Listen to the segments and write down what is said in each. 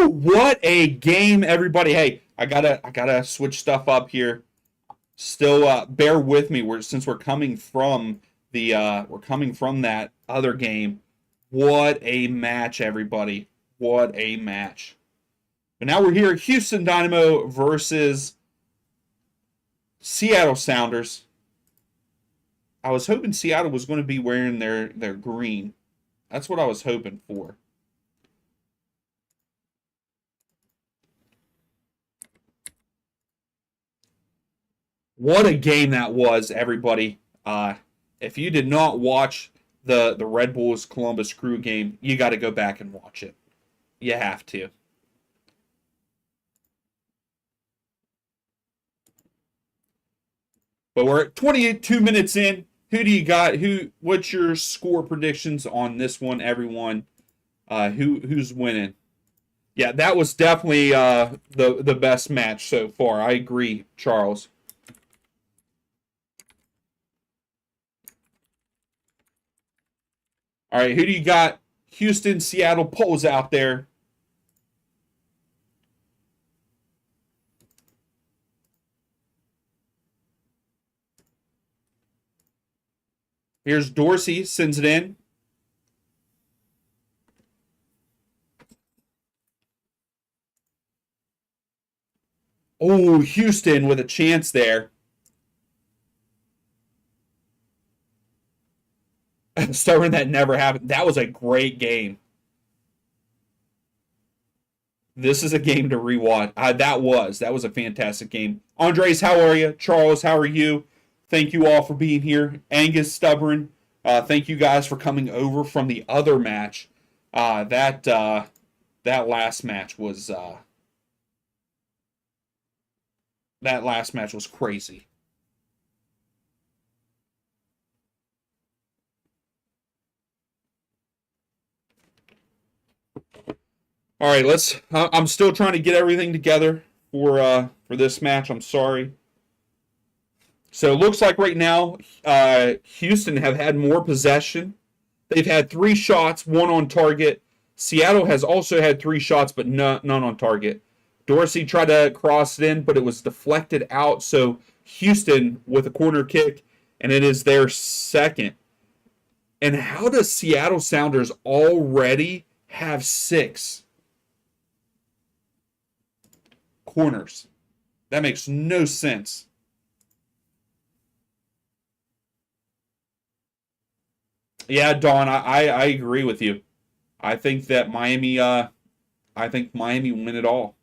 Woo! What a game, everybody. Hey, I gotta switch stuff up here. Still bear with me. Since we're coming from the we're coming from that other game. What a match, everybody. What a match. But now we're here, Houston Dynamo versus Seattle Sounders. I was hoping Seattle was going to be wearing their green. That's what I was hoping for. What a game that was, everybody. If you did not watch the Red Bulls Columbus Crew game, you got to go back and watch it. You have to. But we're at 22 minutes in. Who do you got? What's your score predictions on this one, everyone? Who's winning? Yeah, that was definitely the best match so far. I agree, Charles. All right, who do you got? Houston, Seattle polls out there. Here's Dorsey, sends it in. Oh, Houston with a chance there. Stubborn that never happened. That was a great game. This is a game to rewatch. That was a fantastic game. Andres, how are you? Charles, how are you? Thank you all for being here. Angus, Stubborn, thank you guys for coming over from the other match. That last match was crazy. All right, let's. I'm still trying to get everything together for this match. I'm sorry. So it looks like right now, Houston have had more possession. They've had 3 shots, 1 on target. Seattle has also had 3 shots, but none on target. Dorsey tried to cross it in, but it was deflected out. So Houston with a corner kick, and it is their second. And how does Seattle Sounders already have 6 corners? That makes no sense. Yeah, Don, I agree with you. I think that Miami win it all.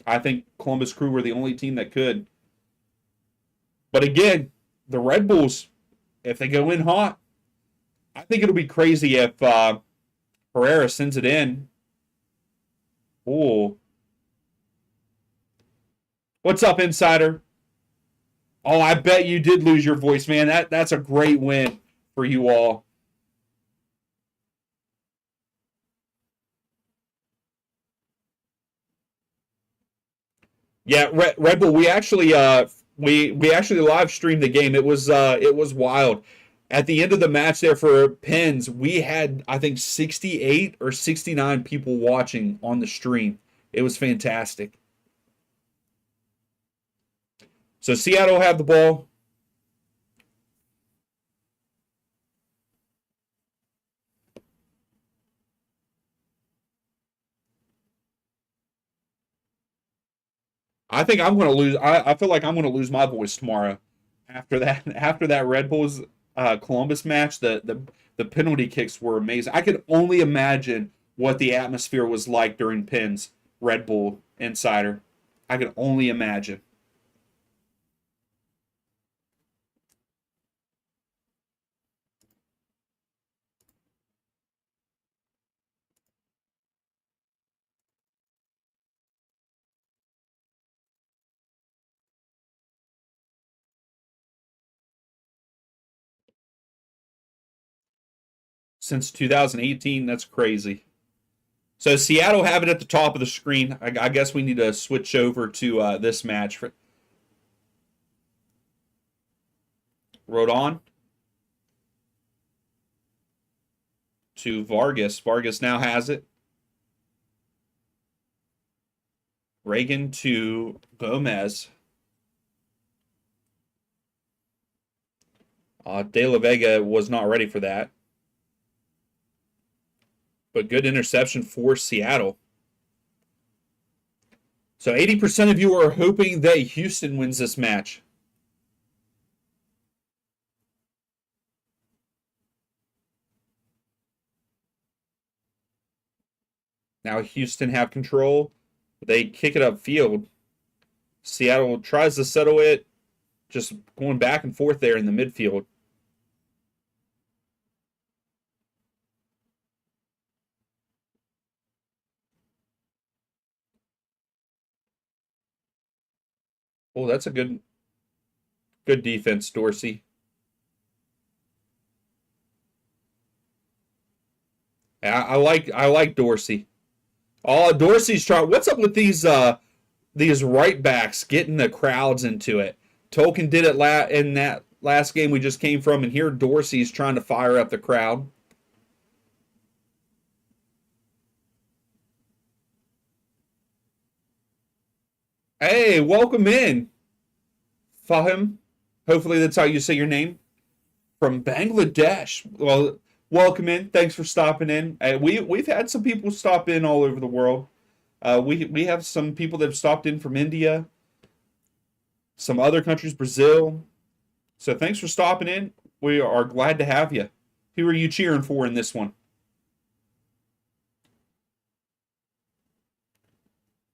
I think Columbus Crew were the only team that could. But again, the Red Bulls, if they go in hot, I think it'll be crazy if Herrera sends it in. Oh, what's up, Insider? Oh, I bet you did lose your voice, man. That's a great win for you all. Yeah, Red Bull. We actually live streamed the game. It was wild. At the end of the match there for Pens, we had I think 68 or 69 people watching on the stream. It was fantastic. So Seattle had the ball. I think I'm going to lose. I feel like I'm going to lose my voice tomorrow after that. After that Red Bulls Columbus match, the penalty kicks were amazing. I could only imagine what the atmosphere was like during Pins Red Bull Insider. I could only imagine. Since 2018, that's crazy. So Seattle have it at the top of the screen. I guess we need to switch over to this match. Rodon to Vargas. Vargas now has it. Reagan to Gomez. De La Vega was not ready for that. But good interception for Seattle. So 80% of you are hoping that Houston wins this match. Now Houston have control. They kick it upfield. Seattle tries to settle it, just going back and forth there in the midfield. Oh, that's a good defense, Dorsey. I like Dorsey. Oh, Dorsey's trying. What's up with these right backs getting the crowds into it? Tolkien did it in that last game we just came from, and here Dorsey's trying to fire up the crowd. Hey, welcome in, Fahim. Hopefully that's how you say your name. From Bangladesh. Well, welcome in. Thanks for stopping in. We've had some people stop in all over the world. We have some people that have stopped in from India, some other countries, Brazil. So thanks for stopping in. We are glad to have you. Who are you cheering for in this one?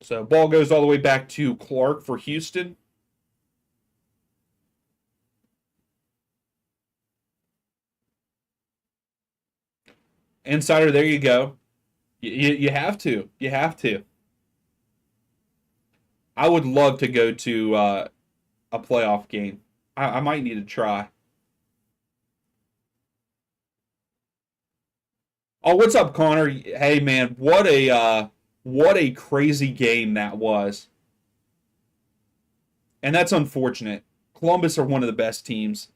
So ball goes all the way back to Clark for Houston. Insider, there you go. You have to. You have to. I would love to go to a playoff game. I might need to try. Oh, what's up, Connor? Hey, man, what a crazy game that was, and that's unfortunate. Columbus are one of the best teams.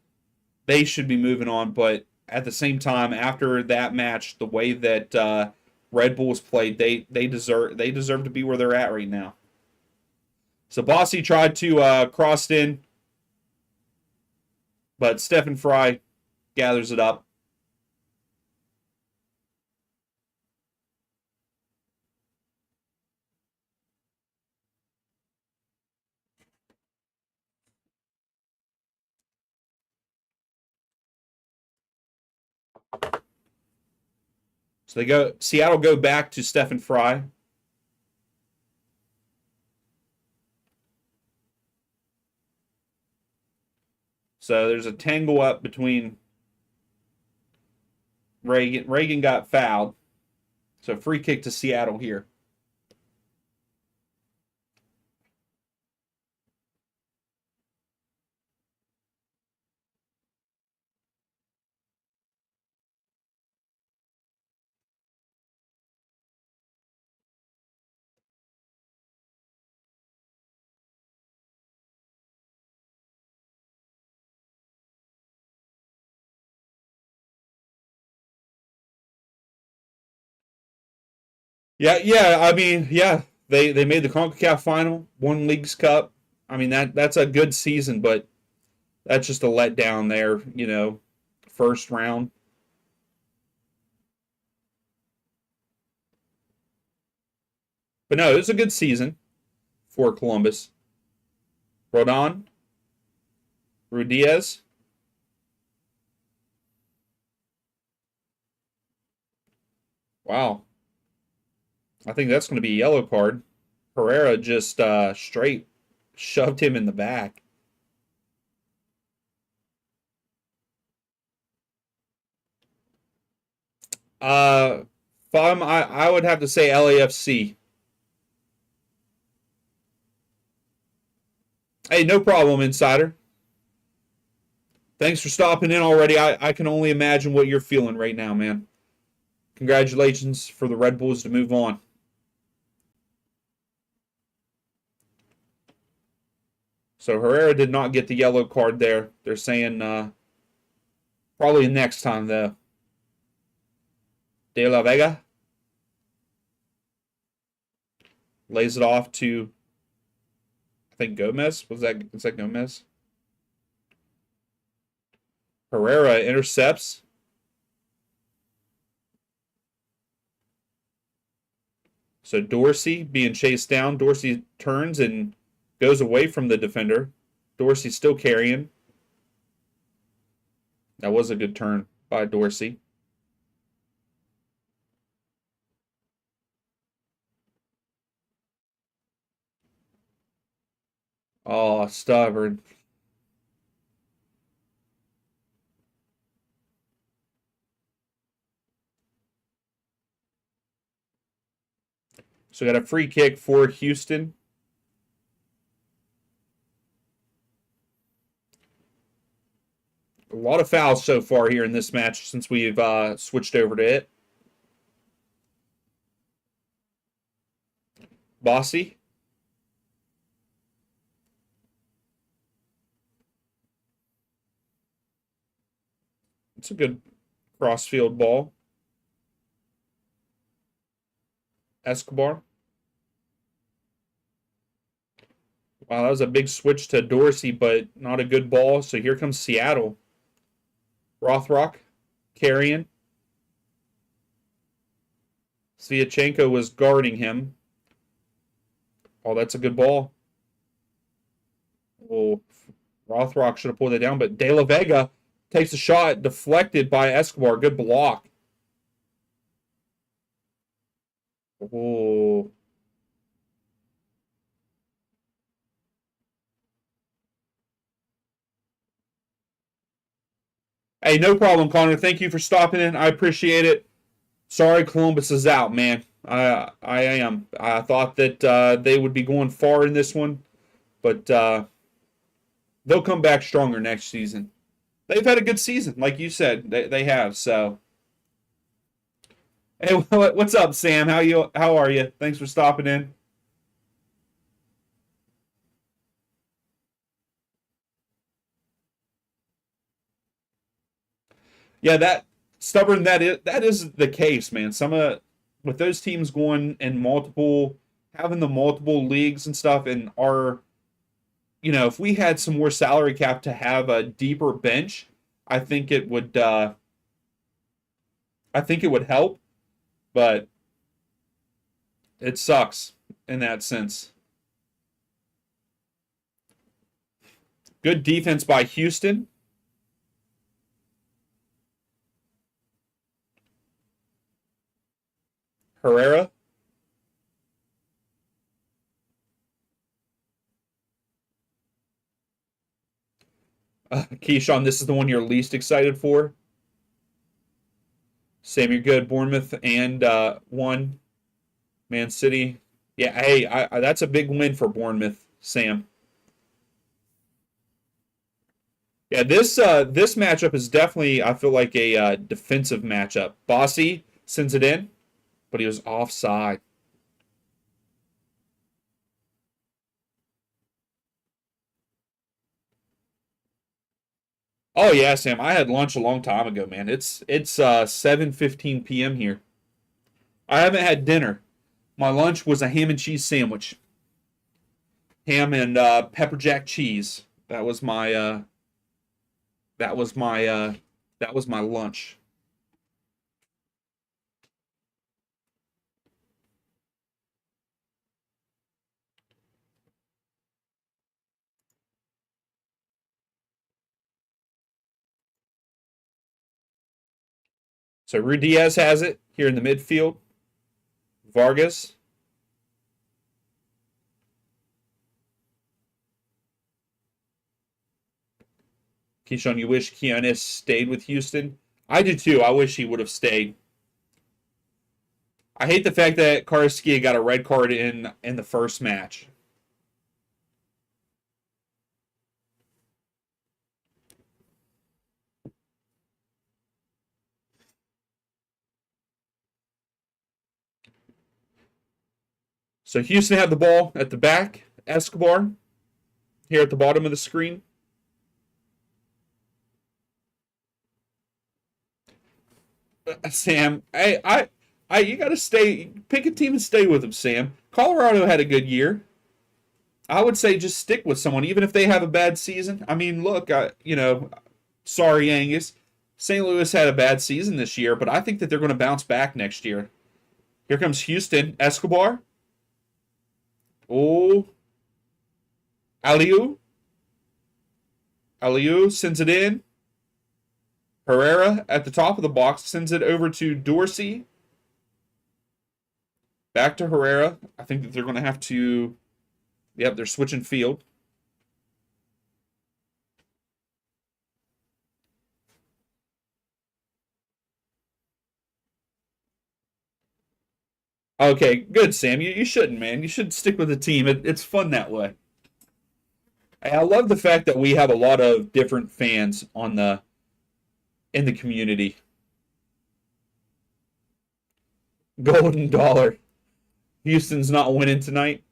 They should be moving on, but at the same time, after that match, the way that Red Bulls played, they deserve to be where they're at right now. So Bossy tried to cross in, but Stephen Fry gathers it up. So Seattle go back to Stephen Fry. So there's a tangle up between Reagan. Reagan got fouled. So free kick to Seattle here. Yeah. I mean, yeah, they made the CONCACAF final, won Leagues Cup. I mean that's a good season, but that's just a letdown there. First round. But no, it was a good season for Columbus. Rodon, Rudiez. Wow, I think that's going to be a yellow card. Herrera just straight shoved him in the back. Uh, I would have to say LAFC. Hey, no problem, Insider. Thanks for stopping in already. I can only imagine what you're feeling right now, man. Congratulations for the Red Bulls to move on. So Herrera did not get the yellow card there. They're saying probably next time, though. De La Vega lays it off to think Gomez. Is that Gomez? Herrera intercepts. So Dorsey being chased down. Dorsey turns and goes away from the defender. Dorsey still carrying. That was a good turn by Dorsey. Oh, stubborn. So we got a free kick for Houston. A lot of fouls so far here in this match since we've switched over to it. Bossy. It's a good crossfield ball. Escobar. Wow, that was a big switch to Dorsey, but not a good ball. So here comes Seattle. Rothrock carrying. Sviatchenko was guarding him. Oh, that's a good ball. Oh, Rothrock should have pulled it down, but De La Vega takes a shot, deflected by Escobar. Good block. Oh. Hey, no problem, Connor. Thank you for stopping in. I appreciate it. Sorry, Columbus is out, man. I am. I thought that they would be going far in this one, but they'll come back stronger next season. They've had a good season, like you said. They have. So, hey, what's up, Sam? How are you? Thanks for stopping in. Yeah, that stubborn that is the case, man. Some of with those teams going in multiple having the multiple leagues and stuff and our if we had some more salary cap to have a deeper bench, I think it would help, but it sucks in that sense. Good defense by Houston. Herrera. Keyshawn, this is the one you're least excited for. Sam, you're good. Bournemouth and one. Man City. Yeah, hey, that's a big win for Bournemouth, Sam. Yeah, this matchup is definitely I feel like a defensive matchup. Bossy sends it in, but he was offside. Oh yeah, Sam. I had lunch a long time ago, man. It's 7:15 p.m. here. I haven't had dinner. My lunch was a ham and cheese sandwich. Ham and pepper jack cheese. That was my that was my lunch. So Ruiz has it here in the midfield. Vargas. Keyshawn, you wish Keonis stayed with Houston? I do too. I wish he would have stayed. I hate the fact that Karaskia got a red card in the first match. So Houston had the ball at the back. Escobar here at the bottom of the screen. Sam, you got to stay. Pick a team and stay with them, Sam. Colorado had a good year. I would say just stick with someone, even if they have a bad season. I mean, look, sorry, Angus. St. Louis had a bad season this year, but I think that they're going to bounce back next year. Here comes Houston. Escobar. Oh, Aliu. Aliu sends it in. Herrera at the top of the box sends it over to Dorsey. Back to Herrera. I think that they're going to have to. Yep, they're switching field. Okay, good, Sam. You shouldn't, man. You should stick with the team. It's fun that way. I love the fact that we have a lot of different fans on the in the community. Golden dollar. Houston's not winning tonight.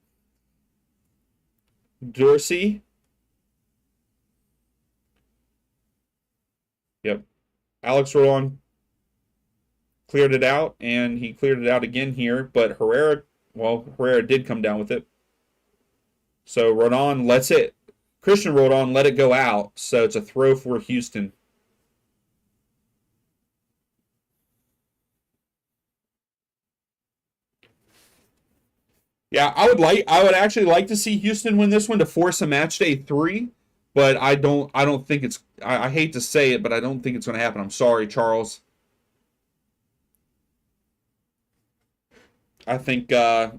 Dorsey. Yep. Alex Rolon cleared it out, and he cleared it out again here. But Herrera did come down with it. So Rodon lets it. Christian Rodon let it go out. So it's a throw for Houston. Yeah, I would actually like to see Houston win this one to force a match day 3, but I don't think it's I hate to say it, but I don't think it's going to happen. I'm sorry, Charles. I think uh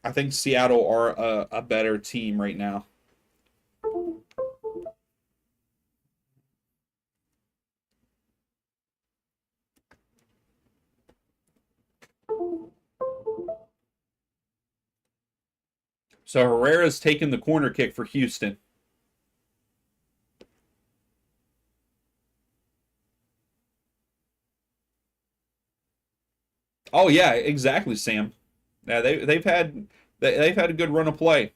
I think Seattle are a better team right now. So Herrera's taking the corner kick for Houston. Oh yeah, exactly, Sam. Yeah, they've had a good run of play.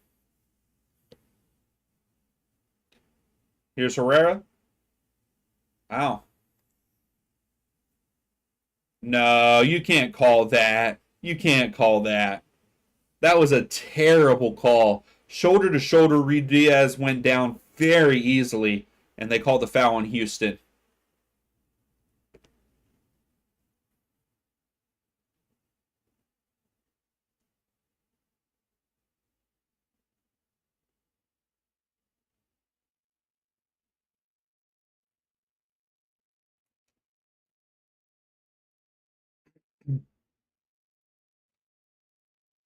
Here's Herrera. Wow. No, you can't call that. You can't call that. That was a terrible call. Shoulder to shoulder, Reed Diaz went down very easily, and they called the foul on Houston.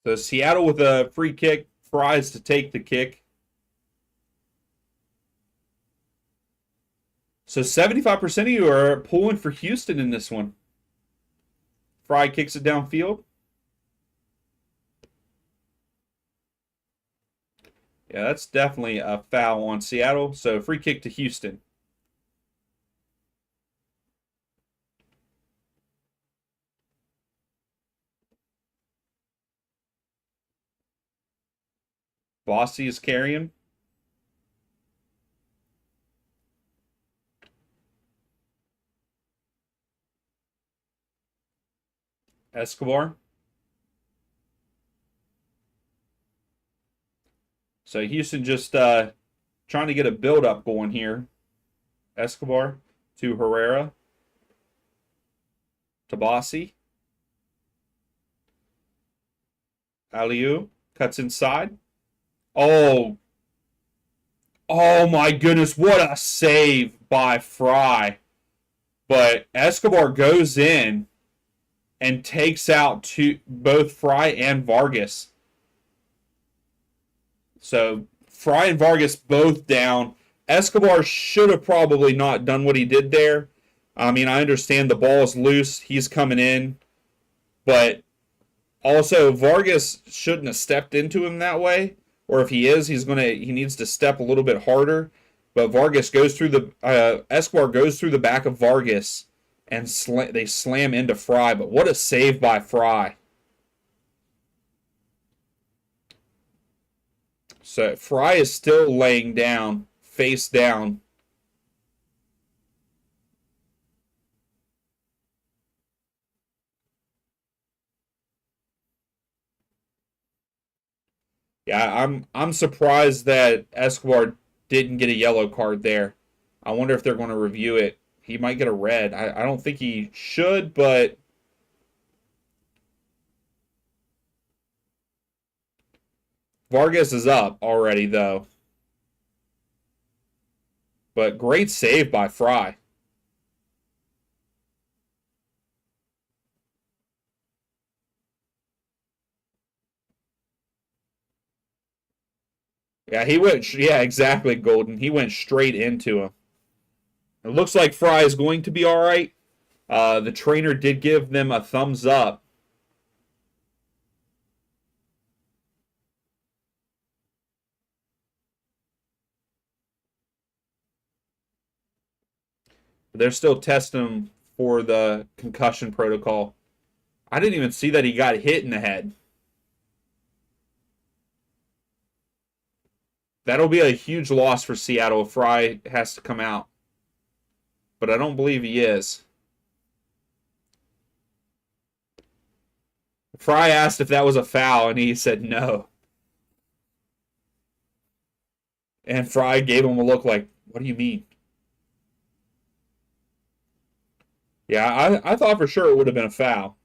So Seattle with a free kick, Fries to take the kick. So 75% of you are pulling for Houston in this one. Fry kicks it downfield. Yeah, that's definitely a foul on Seattle. So free kick to Houston. Bossy is carrying. Escobar. So Houston just trying to get a build up going here. Escobar to Herrera to Bossy. Aliu cuts inside. Oh, oh my goodness, what a save by Fry. But Escobar goes in and takes out both Fry and Vargas. So Fry and Vargas both down. Escobar should have probably not done what he did there. I mean, I understand the ball is loose. He's coming in. But also, Vargas shouldn't have stepped into him that way. Or if he is, he needs to step a little bit harder. But Vargas goes through the Escobar goes through the back of Vargas, and they slam into Fry. But what a save by Fry! So Fry is still laying down, face down. Yeah, I'm surprised that Escobar didn't get a yellow card there. I wonder if they're going to review it. He might get a red. I don't think he should, but Vargas is up already, though. But great save by Fry. Yeah, he went. Yeah, exactly, Golden. He went straight into him. It looks like Fry is going to be all right. The trainer did give them a thumbs up. They're still testing him for the concussion protocol. I didn't even see that he got hit in the head. That'll be a huge loss for Seattle if Fry has to come out. But I don't believe he is. Fry asked if that was a foul, and he said no. And Fry gave him a look like, what do you mean? Yeah, I thought for sure it would have been a foul.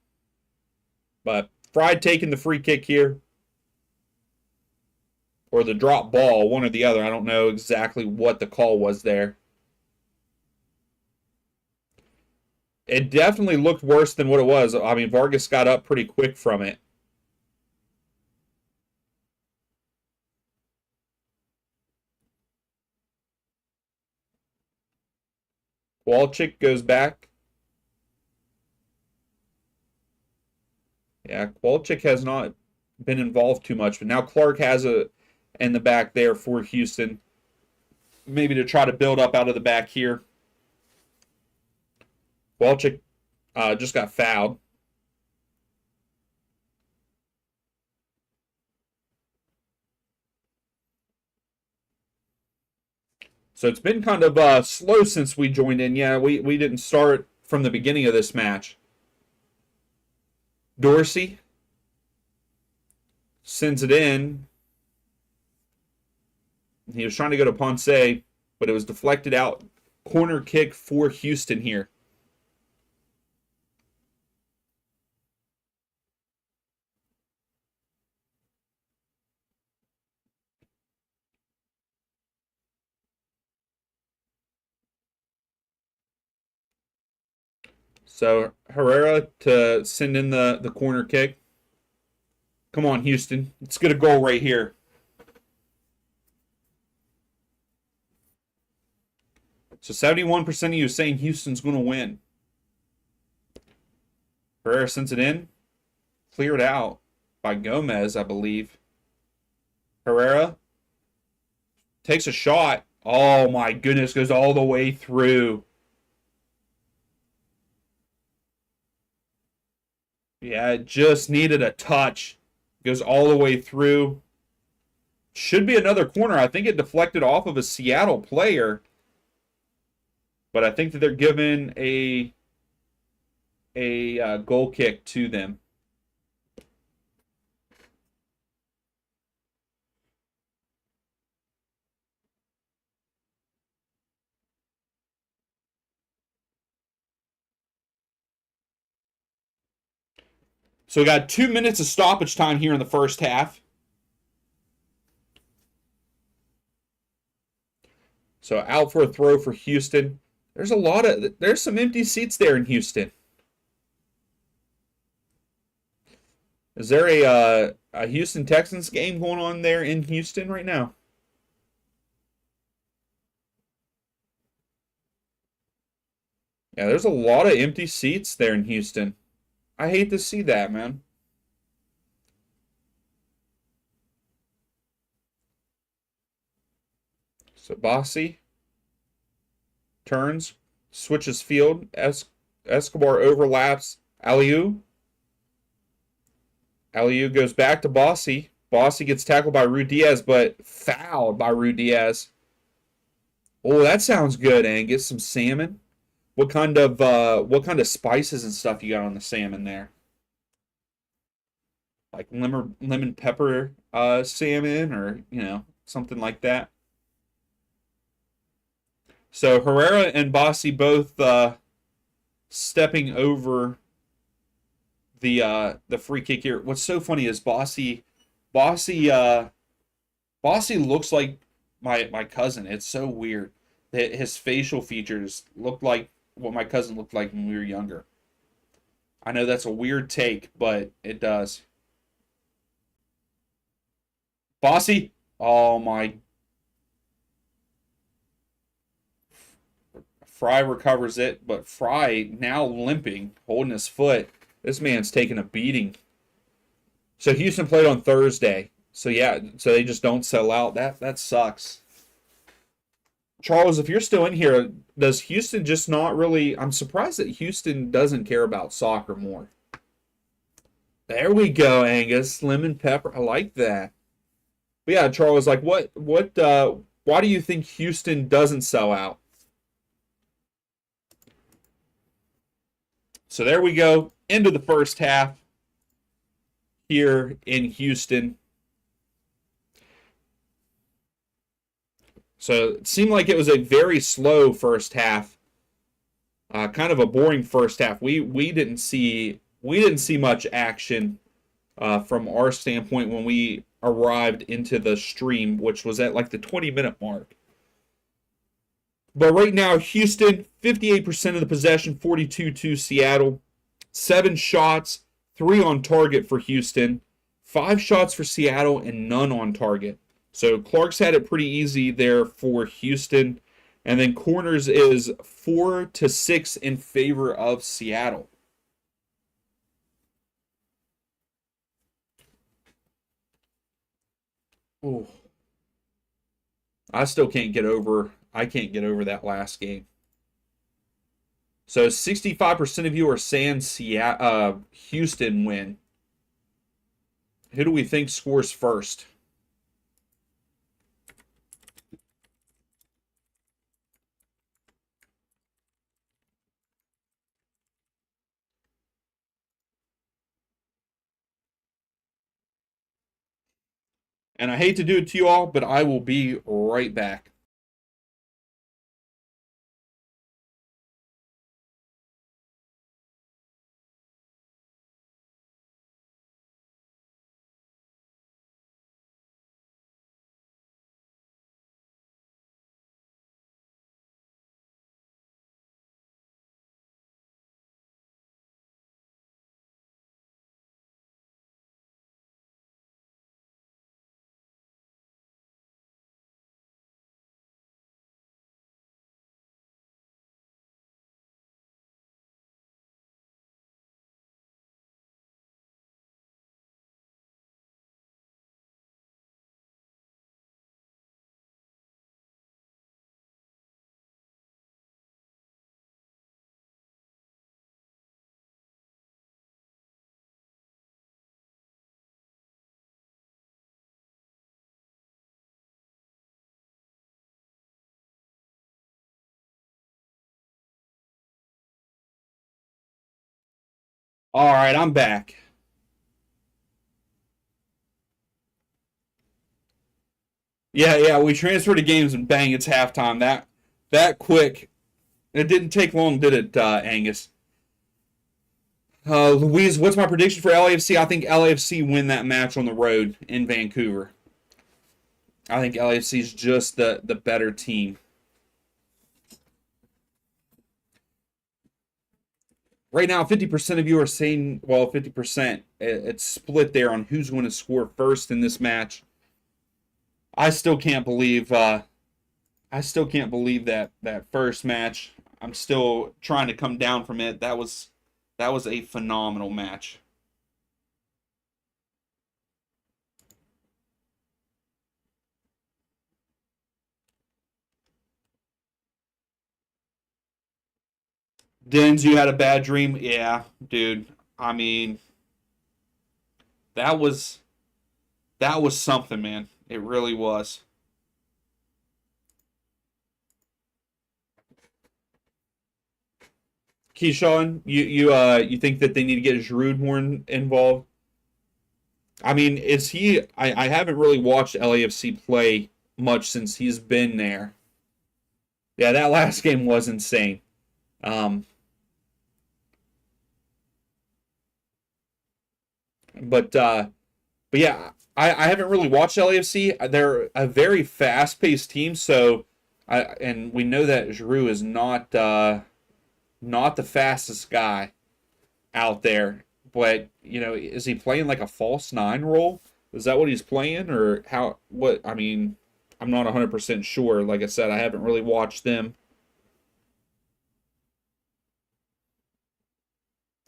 But Fry taking the free kick here. Or the drop ball, one or the other. I don't know exactly what the call was there. It definitely looked worse than what it was. I mean, Vargas got up pretty quick from it. Walchik goes back. Yeah, Walchik has not been involved too much, but now Clark has a in the back there for Houston. Maybe to try to build up out of the back here. Walchik just got fouled. So it's been kind of slow since we joined in. Yeah, we didn't start from the beginning of this match. Dorsey sends it in. He was trying to go to Ponce, but it was deflected out. Corner kick for Houston here. So Herrera to send in the corner kick. Come on, Houston. Let's get a goal right here. So 71% of you saying Houston's going to win. Herrera sends it in. Cleared out by Gomez, I believe. Herrera takes a shot. Oh my goodness, goes all the way through. Yeah, it just needed a touch. Goes all the way through. Should be another corner. I think it deflected off of a Seattle player. But I think that they're giving a goal kick to them. So we got 2 minutes of stoppage time here in the first half. So out for a throw for Houston. There's some empty seats there in Houston. Is there a Houston Texans game going on there in Houston right now? Yeah, there's a lot of empty seats there in Houston. I hate to see that, man. So Bossy turns, switches field. Escobar overlaps. Aliu. Aliu goes back to Bossy. Bossy gets tackled by Ruidiaz, but fouled by Ruidiaz. Oh, that sounds good, and get some salmon. What kind of spices and stuff you got on the salmon there? like lemon pepper salmon, or something like that. So Herrera and Bossi both stepping over the free kick here. What's so funny is Bossi Bossi looks like my cousin. It's so weird that his facial features look like what my cousin looked like when we were younger. I know that's a weird take, but it does. Bossi, oh my! Fry recovers it, but Fry now limping, holding his foot. This man's taking a beating. So Houston played on Thursday. So yeah, so they just don't sell out. That sucks. Charles, if you're still in here, does Houston just not really? I'm surprised that Houston doesn't care about soccer more. There we go, Angus. Lemon pepper. I like that. But yeah, Charles, like why do you think Houston doesn't sell out? So there we go. Into the first half here in Houston. So it seemed like it was a very slow first half. Kind of a boring first half. We didn't see much action from our standpoint when we arrived into the stream, which was at like the 20-minute mark. But right now, Houston, 58% of the possession, 42 to Seattle. 7 shots, 3 on target for Houston. 5 shots for Seattle and none on target. So Clark's had it pretty easy there for Houston. And then corners is 4 to 6 in favor of Seattle. Oh, I still can't get over. I can't get over that last game. So 65% of you are saying Houston win. Who do we think scores first? And I hate to do it to you all, but I will be right back. All right, I'm back. Yeah, we transferred to games and bang, it's halftime. That quick. It didn't take long, did it, Angus? Louise, what's my prediction for LAFC? I think LAFC win that match on the road in Vancouver. I think LAFC is just the better team. Right now, 50% of you are saying, well, 50%. It's split there on who's going to score first in this match. I still can't believe that first match. I'm still trying to come down from it. That was a phenomenal match. Dens, you had a bad dream? Yeah, dude. I mean, that was that was something, man. It really was. Keyshawn, you think that they need to get Giroud more involved? I mean, is he? I haven't really watched LAFC play much since he's been there. Yeah, that last game was insane. Um, but uh, but yeah, I haven't really watched LAFC. They're a very fast paced team, so and we know that Giroud is not the fastest guy out there. But is he playing like a false nine role? Is that what he's playing, or how? What I mean, I'm not 100% sure. Like I said, I haven't really watched them.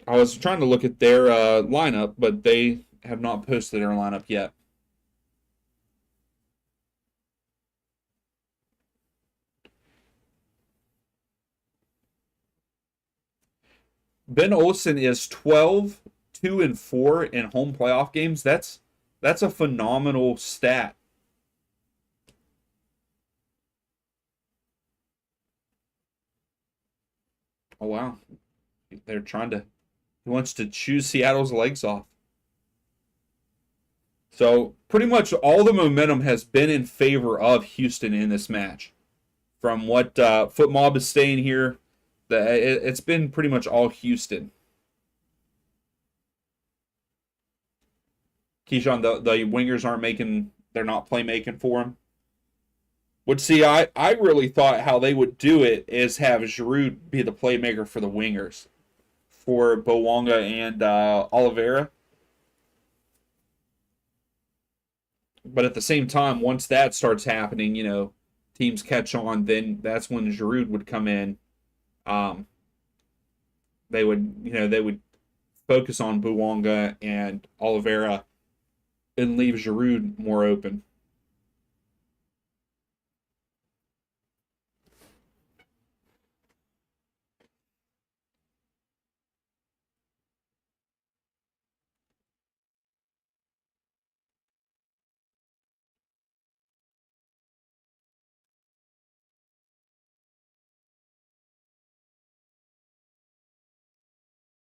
I was trying to look at their lineup, but they have not posted their lineup yet. Ben Olsen is 12, 2 and 4 in home playoff games. That's a phenomenal stat. Oh wow. They're trying to he wants to chew Seattle's legs off. So pretty much all the momentum has been in favor of Houston in this match. From what Foot Mob is saying here, it's been pretty much all Houston. Keyshawn, the wingers aren't making, they're not playmaking for him. Which, see, I really thought how they would do it is have Giroud be the playmaker for the wingers, for Bowanga and Oliveira. But at the same time, once that starts happening, teams catch on, then that's when Giroud would come in. Um, they would focus on Bowanga and Oliveira and leave Giroud more open.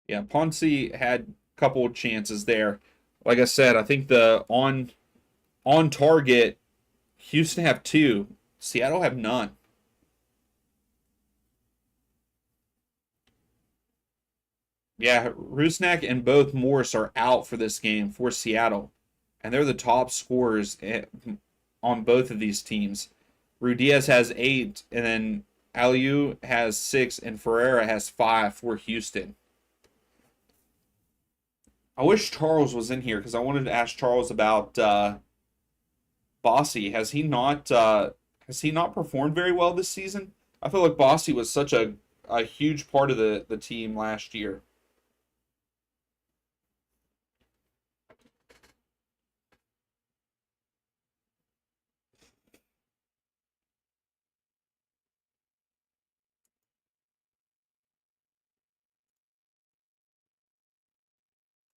Yeah, Ponce had a couple of chances there. Like I said, I think the on target Houston have two, Seattle have none. Yeah, Rusnak and both Morris are out for this game for Seattle, and they're the top scorers on both of these teams. Rudiaz has 8, and then Aliu has 6, and Ferreira has 5 for Houston. I wish Charles was in here because I wanted to ask Charles about Bossy. Has he not performed very well this season? I feel like Bossy was such a huge part of the team last year.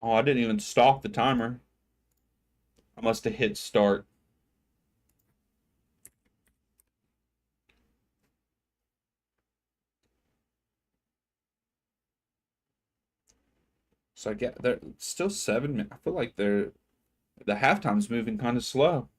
Oh, I didn't even stop the timer. I must have hit start. So I get they're still 7 minutes. I feel like the halftime's moving kind of slow.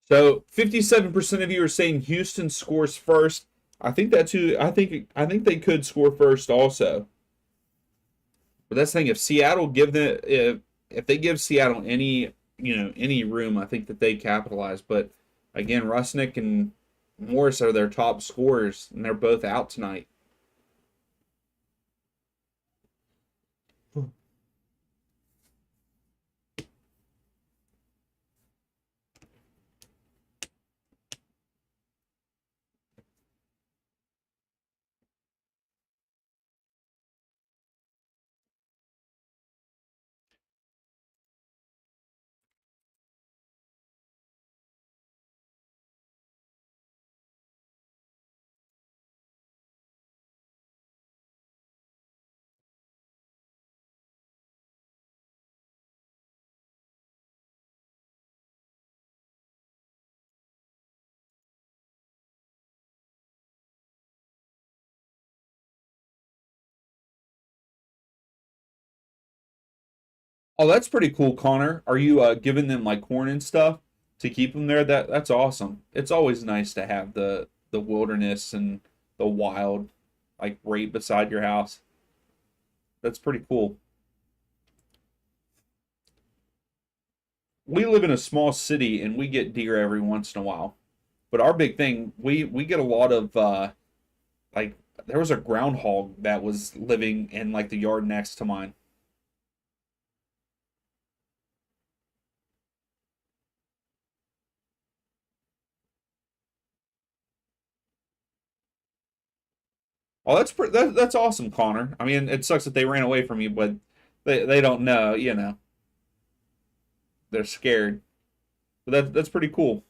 So 57% of you are saying Houston scores first. I think that's who I think they could score first also. But that's the thing. If they give Seattle any room, I think that they capitalize. But again, Rusnick and Morris are their top scorers, and they're both out tonight. Oh, that's pretty cool, Connor. Are you giving them like corn and stuff to keep them there? That's awesome. It's always nice to have the wilderness and the wild like right beside your house. That's pretty cool. We live in a small city and we get deer every once in a while. But our big thing, we get a lot of like there was a groundhog that was living in like the yard next to mine. Oh, that's awesome, Connor. I mean, it sucks that they ran away from you, but they don't know, you know, they're scared. But that's pretty cool.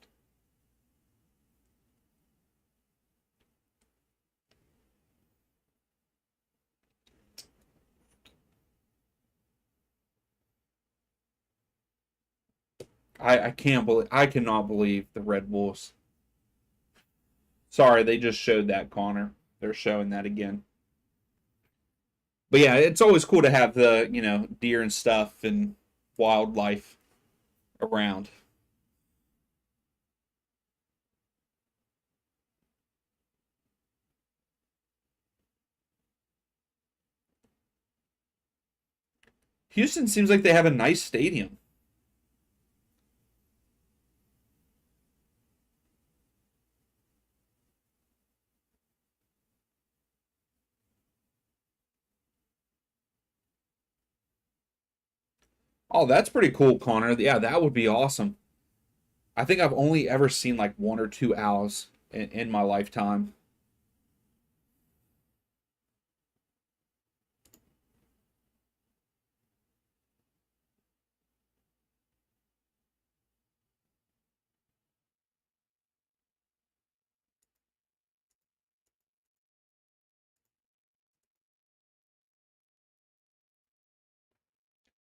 I can't believe I cannot believe the Red Bulls. Sorry, they just showed that, Connor. They're showing that again. But yeah, it's always cool to have the, you know, deer and stuff and wildlife around. Houston seems like they have a nice stadium. Oh, that's pretty cool, Connor. Yeah, that would be awesome. I think I've only ever seen like one or two owls in my lifetime.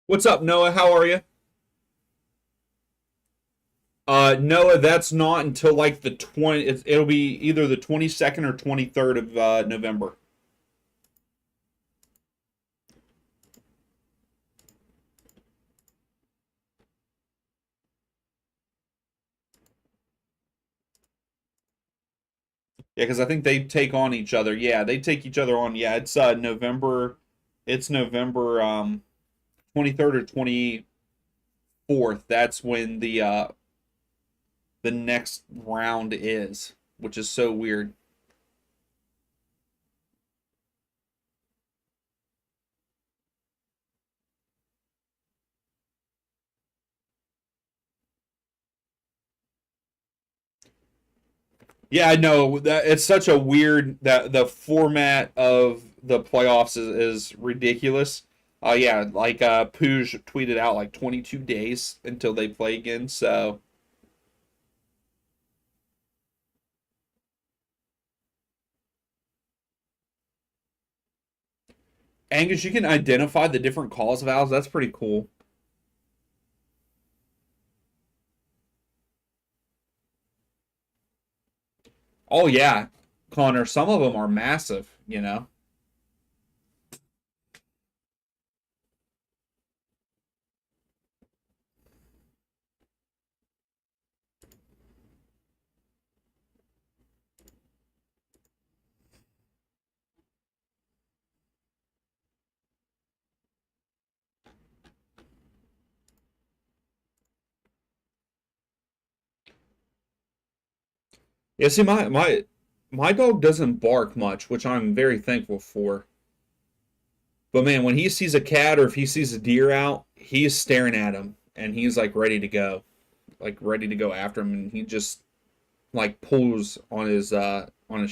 What's up, Noah? How are you? Noah, that's not until like the 20. It'll be either the 22nd or 23rd of November. Yeah, because I think they take on each other. Yeah, they take each other on. Yeah, it's November. It's November 23rd or 24th. That's when the next round is, which is so weird. Yeah, I know that it's such a weird that the format of the playoffs is ridiculous. Yeah, like Pooj tweeted out like 22 days until they play again. So Angus, you can identify the different calls of That's pretty cool. Oh yeah, Connor. Some of them are massive. You know. Yeah. See, my dog doesn't bark much, which I'm very thankful for. But man, when he sees a cat or if he sees a deer out, he's staring at him and he's like ready to go after him, and he just like pulls on his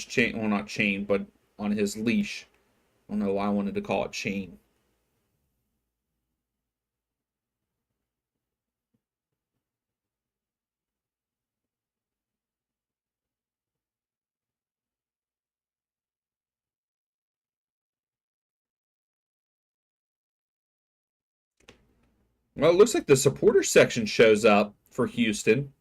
chain, well not chain, but on his leash. I don't know why I wanted to call it chain. Well, it looks like the supporter section shows up for Houston.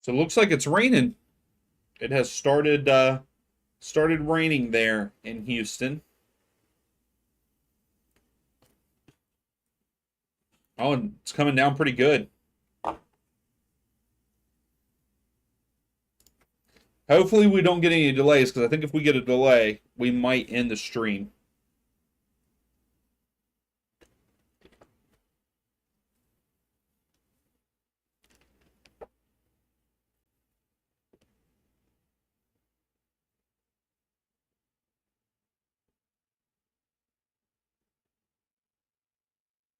So it looks like it's raining. It has started raining there in Houston. Oh, and it's coming down pretty good. Hopefully we don't get any delays, because I think if we get a delay, we might end the stream.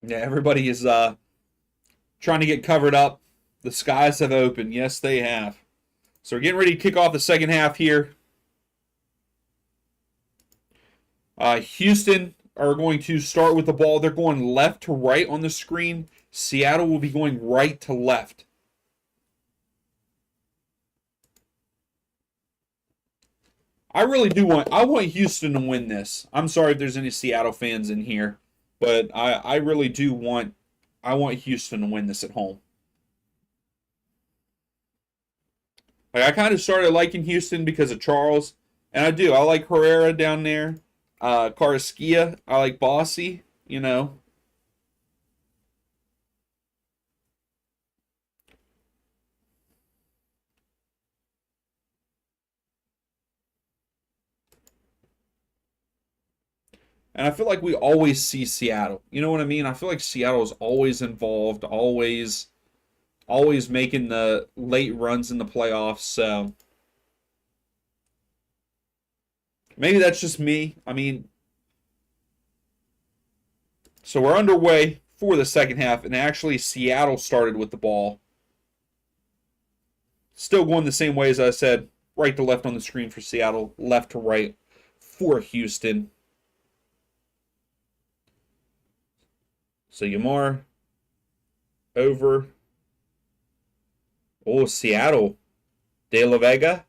Yeah, everybody is trying to get covered up. The skies have opened. Yes, they have. So we're getting ready to kick off the second half here. Houston are going to start with the ball. They're going left to right on the screen. Seattle will be going right to left. I want Houston to win this. I'm sorry if there's any Seattle fans in here, but I really do want Houston to win this at home. Like, I kind of started liking Houston because of Charles, and I do. I like Herrera down there. Carrasquilla. I like Bossy, you know. And I feel like we always see Seattle. You know what I mean? I feel like Seattle is always involved, always making the late runs in the playoffs. So maybe that's just me. I mean, so we're underway for the second half, and actually Seattle started with the ball. Still going the same way as I said, right to left on the screen for Seattle, left to right for Houston. So Yamar over. Oh, Seattle. De La Vega.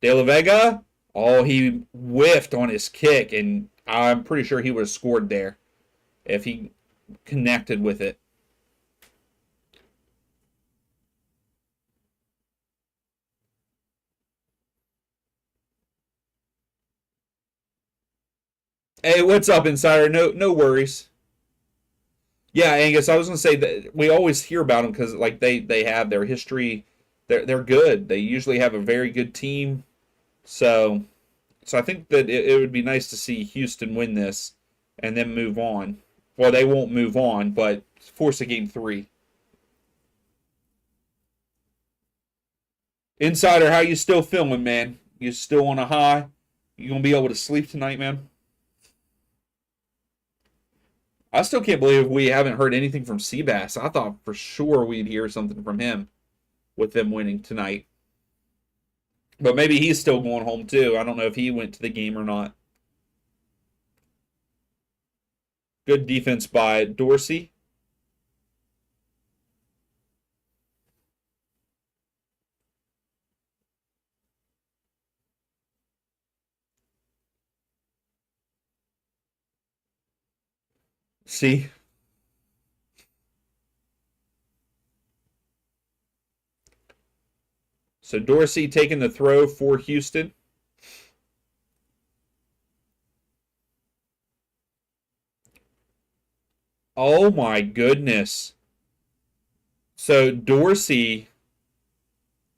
De La Vega. Oh, he whiffed on his kick, and I'm pretty sure he would have scored there if he connected with it. Hey, what's up, Insider? No worries. Yeah, Angus, I was gonna say that we always hear about them because like they have their history. They're good. They usually have a very good team. So I think that it would be nice to see Houston win this and then move on. Well, they won't move on, but force a game three. Insider, how you still feeling, man? You still on a high? You gonna be able to sleep tonight, man? I still can't believe we haven't heard anything from Seabass. I thought for sure we'd hear something from him with them winning tonight. But maybe he's still going home too. I don't know if he went to the game or not. Good defense by Dorsey. See? So Dorsey taking the throw for Houston. Oh my goodness. So Dorsey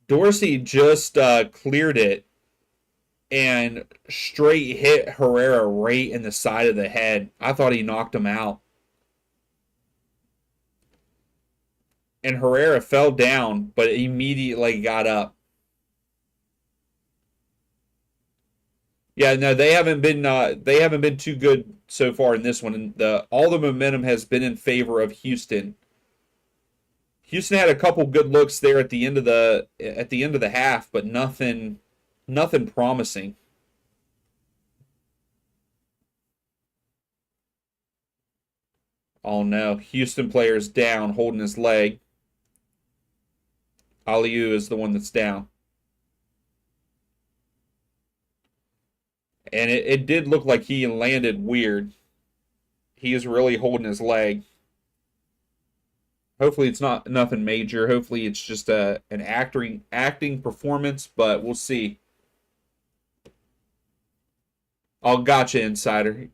just cleared it and straight hit Herrera right in the side of the head. I thought he knocked him out. And Herrera fell down, but immediately got up. Yeah, no, they haven't been too good so far in this one. And all the momentum has been in favor of Houston. Houston had a couple good looks there at the end of the half, but nothing promising. Oh no, Houston player's down, holding his leg. Aliu is the one that's down. And it did look like he landed weird. He is really holding his leg. Hopefully it's not nothing major. Hopefully it's just an acting performance, but we'll see. Oh, gotcha, insider.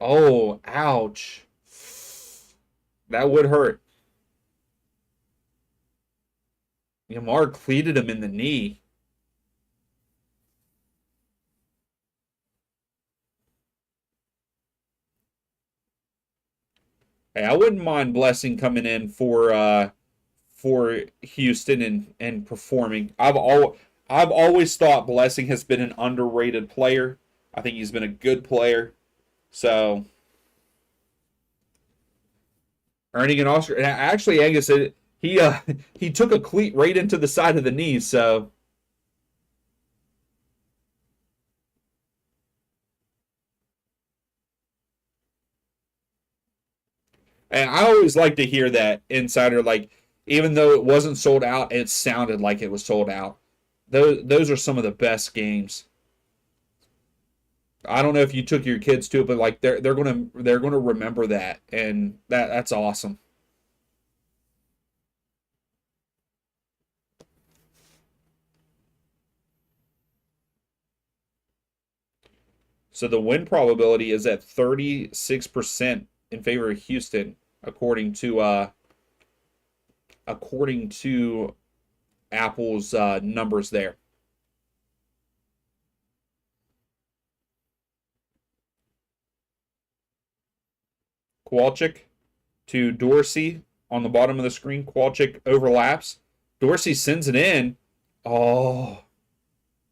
Oh, ouch. That would hurt. Yamar cleated him in the knee. Hey, I wouldn't mind Blessing coming in for Houston and performing. I've always thought Blessing has been an underrated player. I think he's been a good player. So earning an Oscar. And actually, Angus said he he took a cleat right into the side of the knee. So and I always like to hear that insider. Like even though it wasn't sold out, it sounded like it was sold out. Those are some of the best games. I don't know if you took your kids to it, but like they're gonna remember that, and that's awesome. So the win probability is at 36% in favor of Houston, according to Apple's numbers there. Kowalczyk to Dorsey on the bottom of the screen. Kowalczyk overlaps. Dorsey sends it in. Oh,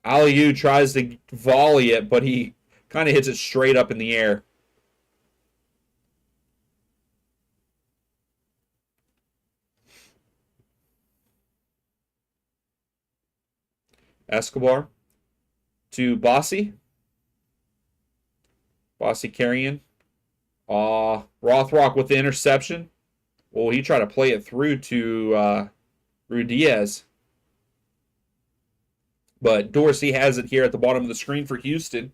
Aliu tries to volley it, but he kind of hits it straight up in the air. Escobar to Bossy. Bossy carrying. Rothrock with the interception. Well, he tried to play it through to Ruidiaz. But Dorsey has it here at the bottom of the screen for Houston.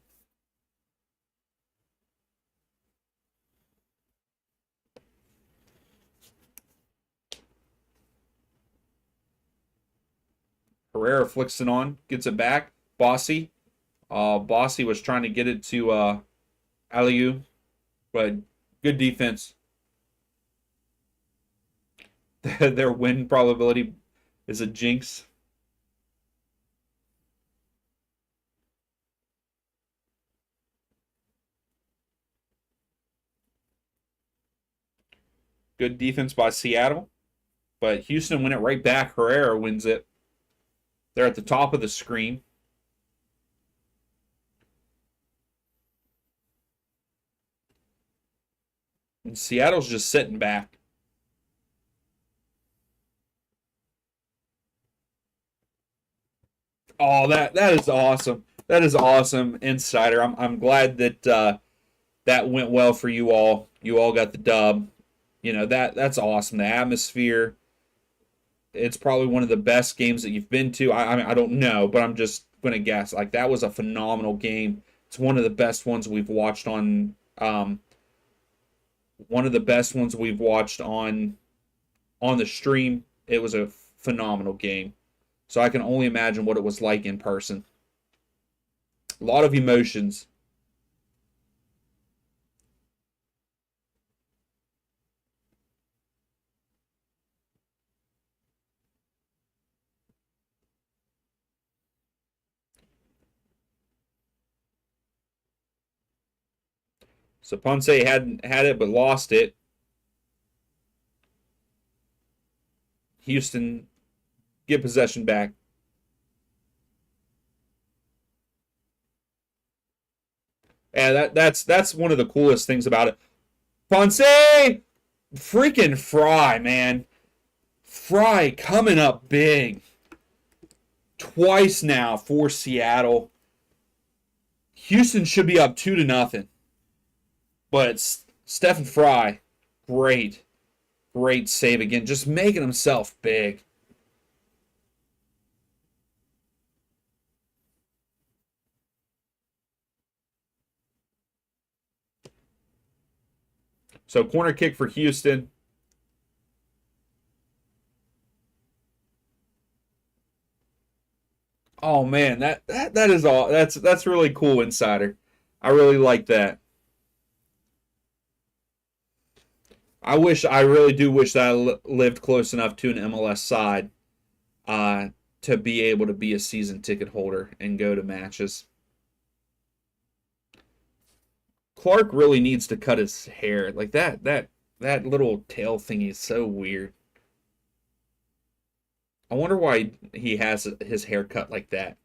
Herrera flicks it on, gets it back. Bossy. Bossy was trying to get it to Aliu, but good defense. Their win probability is a jinx. Good defense by Seattle, but Houston win it right back. Herrera wins it. They're at the top of the screen. And Seattle's just sitting back. Oh, that is awesome. That is awesome, Insider. I'm glad that that went well for you all. You all got the dub. That's awesome. The atmosphere. It's probably one of the best games that you've been to. I mean, I don't know, but I'm just gonna guess. Like that was a phenomenal game. It's one of the best ones we've watched on. One of the best ones we've watched on the stream. It was a phenomenal game. So I can only imagine what it was like in person. A lot of emotions. So Ponce hadn't had it but lost it. Houston get possession back. And that's one of the coolest things about it. Ponce, freaking Fry, man. Fry coming up big. Twice now for Seattle. Houston should be up 2-0. But it's Stephen Fry, great, great save again, just making himself big. So corner kick for Houston. Oh man, that is all. That's really cool, Insider. I really like that. I really do wish that I lived close enough to an MLS side uh, to be able to be a season ticket holder and go to matches. Clark really needs to cut his hair. Like that little tail thingy is so weird. I wonder why he has his hair cut like that.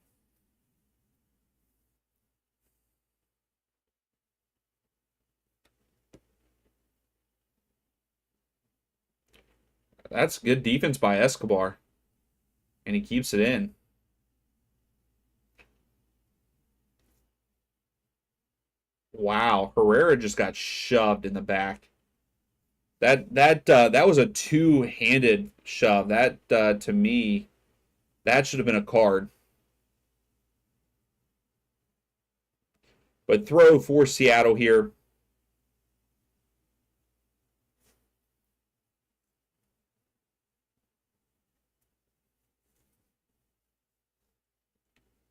That's good defense by Escobar, and he keeps it in. Wow, Herrera just got shoved in the back. That was a two-handed shove. That to me, that should have been a card. But throw for Seattle here.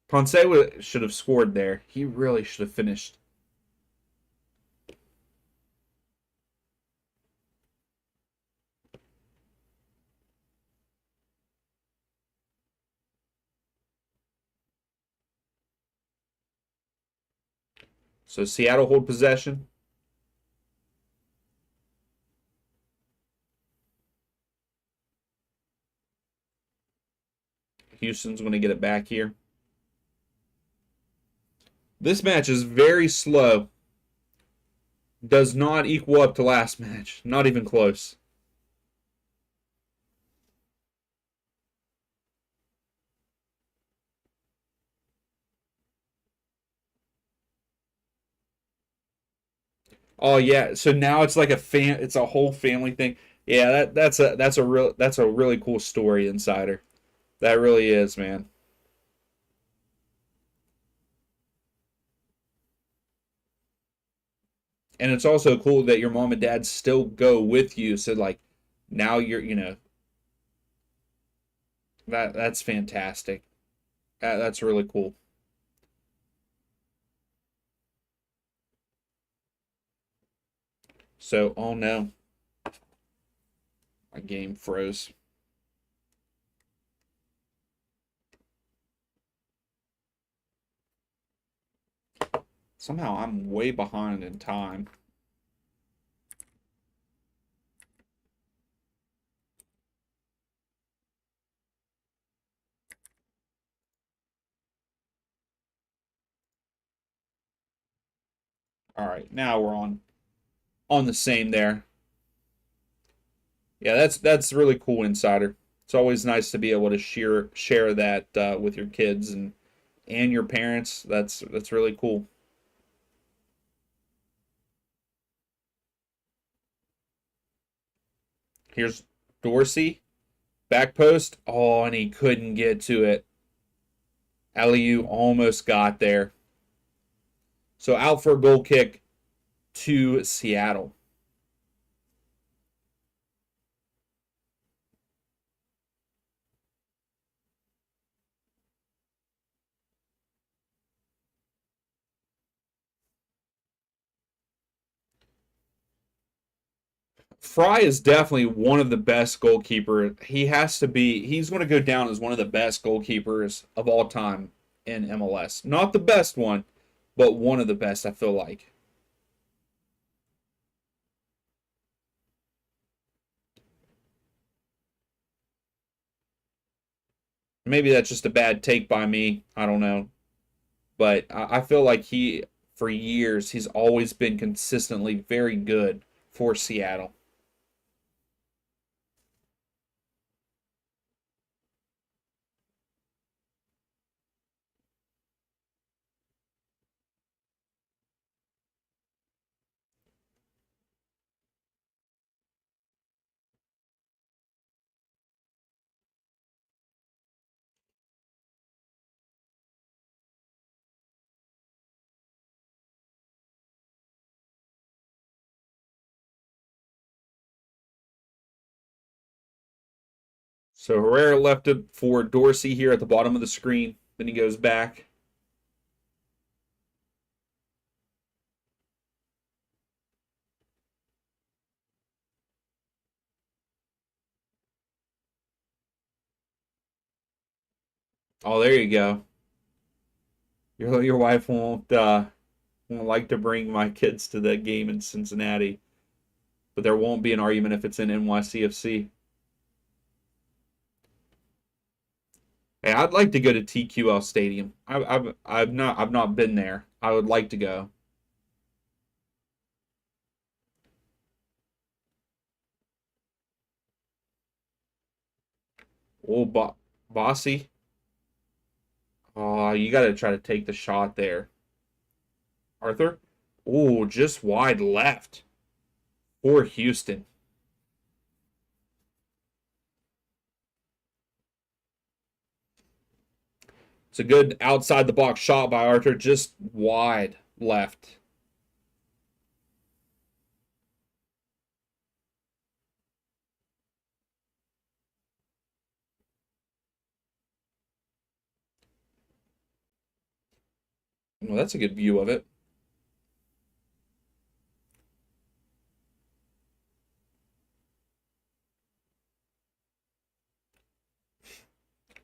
Ponce should have scored there. He really should have finished. So Seattle hold possession. Houston's going to get it back here. This match is very slow. Does not equal up to last match. Not even close. Oh yeah, so now it's like it's a whole family thing. Yeah, that's a really cool story, Insider. That really is, man. And it's also cool that your mom and dad still go with you. So like now that's fantastic. That's really cool. So oh no, my game froze. Somehow I'm way behind in time. All right, now we're on the same there. Yeah, that's really cool, Insider. It's always nice to be able to share that with your kids and your parents. That's really cool. Here's Dorsey, back post. Oh, and he couldn't get to it. Liu almost got there. So out for a goal kick to Seattle. Fry is definitely one of the best goalkeepers. He has to be. He's going to go down as one of the best goalkeepers of all time in MLS. Not the best one, but one of the best. I feel like. Maybe that's just a bad take by me. I don't know, but I feel like for years, he's always been consistently very good for Seattle. So Herrera left it for Dorsey here at the bottom of the screen. Then he goes back. Oh, there you go. Your wife won't like to bring my kids to the game in Cincinnati, but there won't be an argument if it's in NYCFC. Hey, I'd like to go to TQL Stadium. I've not been there. I would like to go. Oh, Bossy. Oh, you got to try to take the shot there, Arthur. Oh, just wide left for Houston. It's a good outside the box shot by Arthur, just wide left. Well, that's a good view of it.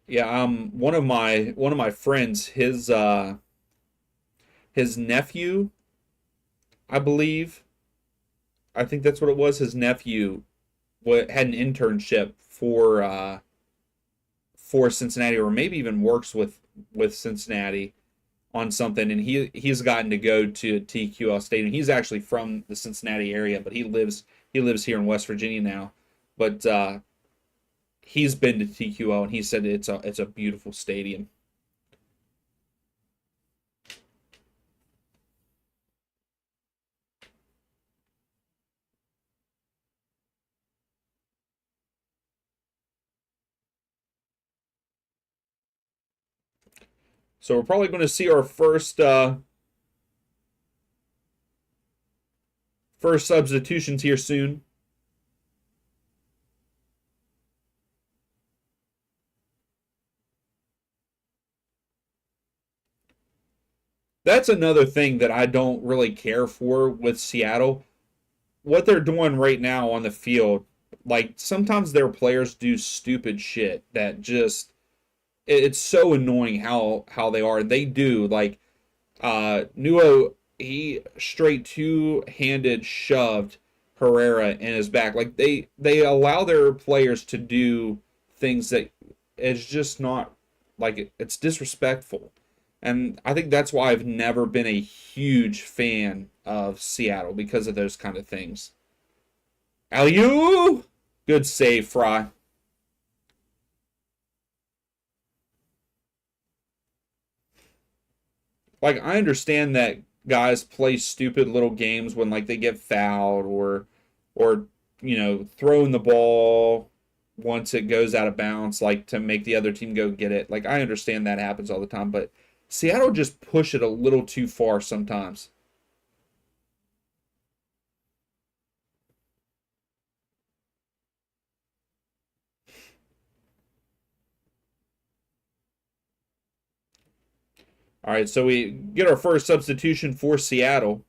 Yeah, one of my friends, his nephew, I believe, I think that's what it was. His nephew had an internship for Cincinnati, or maybe even works with Cincinnati on something, and he's gotten to go to TQL Stadium. He's actually from the Cincinnati area, but he lives here in West Virginia now. But he's been to TQL, and he said it's a beautiful stadium. So we're probably going to see our first substitutions here soon. That's another thing that I don't really care for with Seattle. What they're doing right now on the field, like sometimes their players do stupid shit that just it's so annoying how they are. They do like Nuo, he straight two-handed shoved Herrera in his back. Like they allow their players to do things that is just not like it's disrespectful. And I think that's why I've never been a huge fan of Seattle because of those kind of things. Aliu, good save, Fry. Like I understand that guys play stupid little games when like they get fouled or throwing the ball once it goes out of bounds like to make the other team go get it. Like I understand that happens all the time, but Seattle just push it a little too far sometimes. All right, so we get our first substitution for Seattle.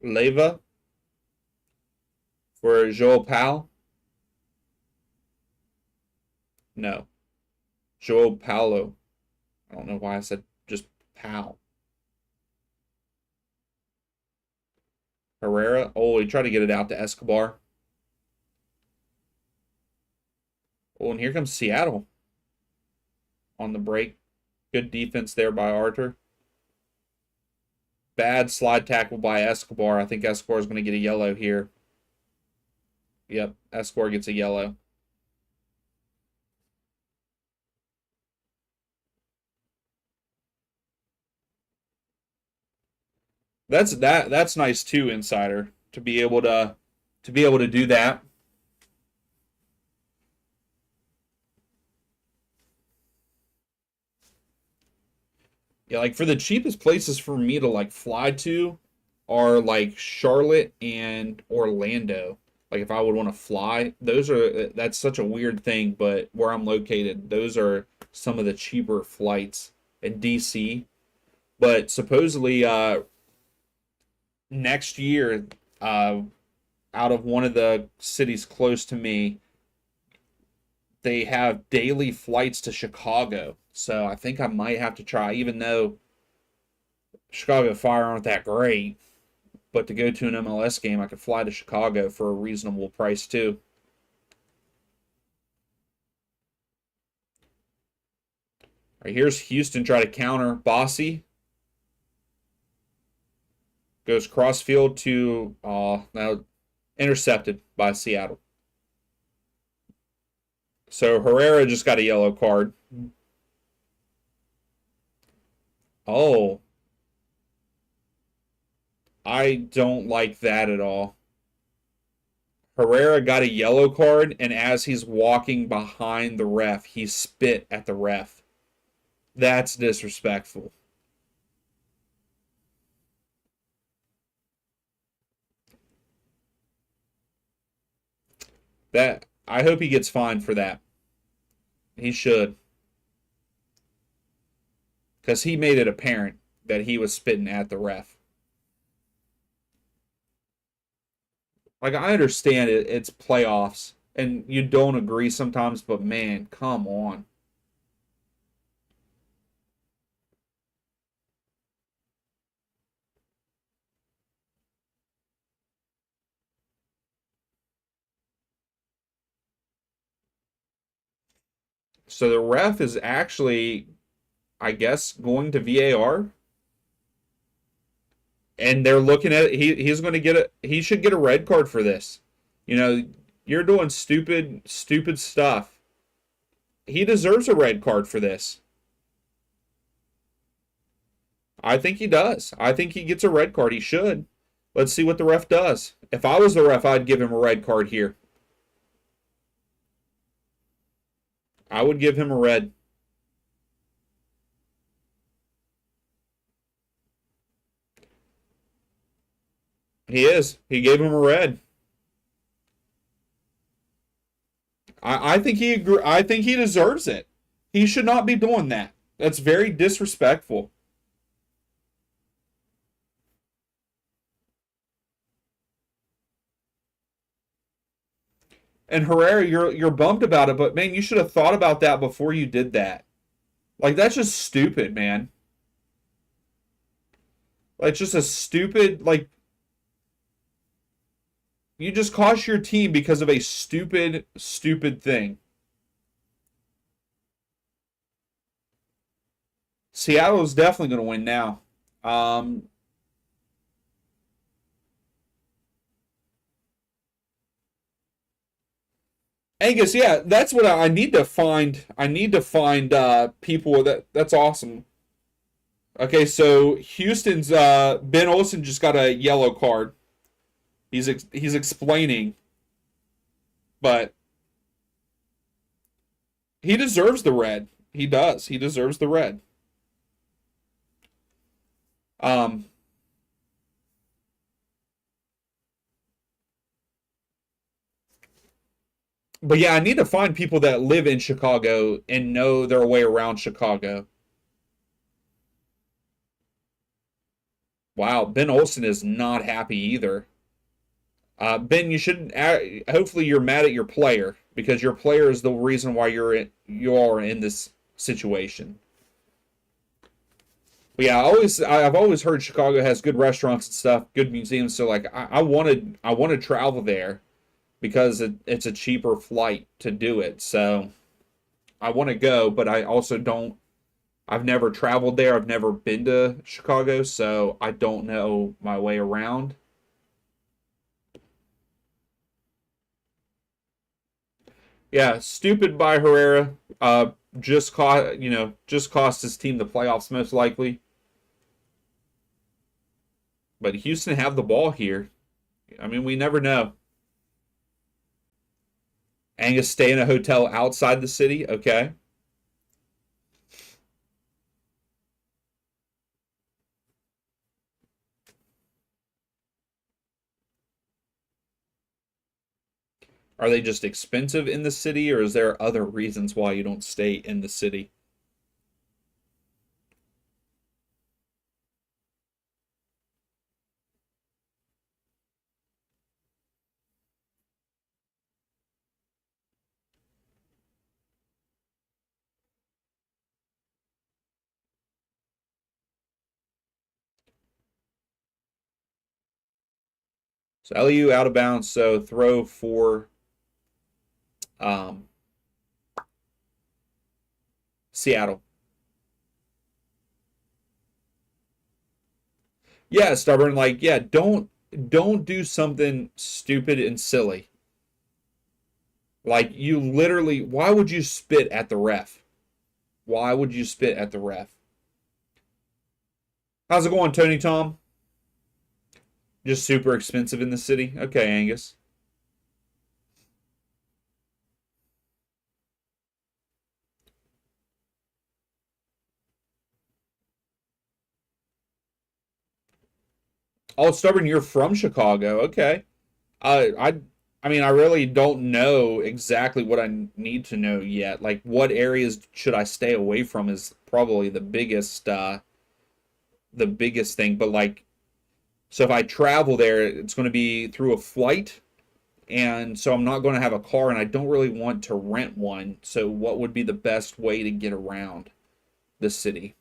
Leva for Joel Powell. No, Joel Paulo. I don't know why I said just Powell. Herrera. Oh, he tried to get it out to Escobar. Oh, and here comes Seattle on the break. Good defense there by Arthur. Bad slide tackle by Escobar. I think Escobar is going to get a yellow here. Yep, Escobar gets a yellow. That's nice too, Insider, to be able to do that. Yeah, like for the cheapest places for me to like fly to are like Charlotte and Orlando. Like if I would want to fly, those are that's such a weird thing, but where I'm located, those are some of the cheaper flights in DC. But supposedly next year, uh out of one of the cities close to me, they have daily flights to Chicago. So I think I might have to try, even though Chicago Fire aren't that great. But to go to an MLS game, I could fly to Chicago for a reasonable price too. All right, here's Houston try to counter. Bossy goes crossfield to now intercepted by Seattle. So Herrera just got a yellow card. Oh, I don't like that at all. Herrera got a yellow card, and as he's walking behind the ref, he spit at the ref. That's disrespectful. That I hope he gets fined for that. He should, because he made it apparent that he was spitting at the ref. Like I understand it's playoffs and you don't agree sometimes, but man, come on. So the ref is actually, I guess, going to VAR, and they're looking at it. He's going to get a he should get a red card for this. You know, you're doing stupid stuff. He deserves a red card for this. I think he does. I think he gets a red card. He should. Let's see what the ref does. If I was the ref, I'd give him a red card here. I would give him a red. He is. He gave him a red. I think he agree, I think he deserves it. He should not be doing that. That's very disrespectful. And Herrera, you're bummed about it, but man, you should have thought about that before you did that. Like that's just stupid, man. Like just a stupid like you just cost your team because of a stupid thing. Seattle is definitely going to win now. Um, Angus, yeah, that's what I need to find. I need to find people that's awesome. Okay, so Houston's Ben Olsen just got a yellow card. He's explaining, but he deserves the red. He does. He deserves the red. Um, but yeah, I need to find people that live in Chicago and know their way around Chicago. Wow, Ben Olsen is not happy either. Ben, you shouldn't. Hopefully, you're mad at your player because your player is the reason why you are in this situation. But yeah, I've always heard Chicago has good restaurants and stuff, good museums. So like, I want to travel there because it's a cheaper flight to do it. So I want to go, but I also don't. I've never traveled there. I've never been to Chicago, so I don't know my way around. Yeah, stupid by Herrera. Just cost his team the playoffs most likely. But Houston have the ball here. I mean, we never know. Angus stay in a hotel outside the city. Okay. Are they just expensive in the city, or is there other reasons why you don't stay in the city? So LU out of bounds, so throw for um, Seattle. Yeah, stubborn. Like, yeah, don't do something stupid and silly. Like you literally, why would you spit at the ref? Why would you spit at the ref? How's it going, Tony Tom? Just super expensive in the city. Okay, Angus. Oh, stubborn. You're from Chicago. Okay. I mean, I really don't know exactly what I need to know yet. Like, what areas should I stay away from is probably the biggest thing. But like, so if I travel there, it's going to be through a flight, and so I'm not going to have a car, and I don't really want to rent one. So, what would be the best way to get around the city?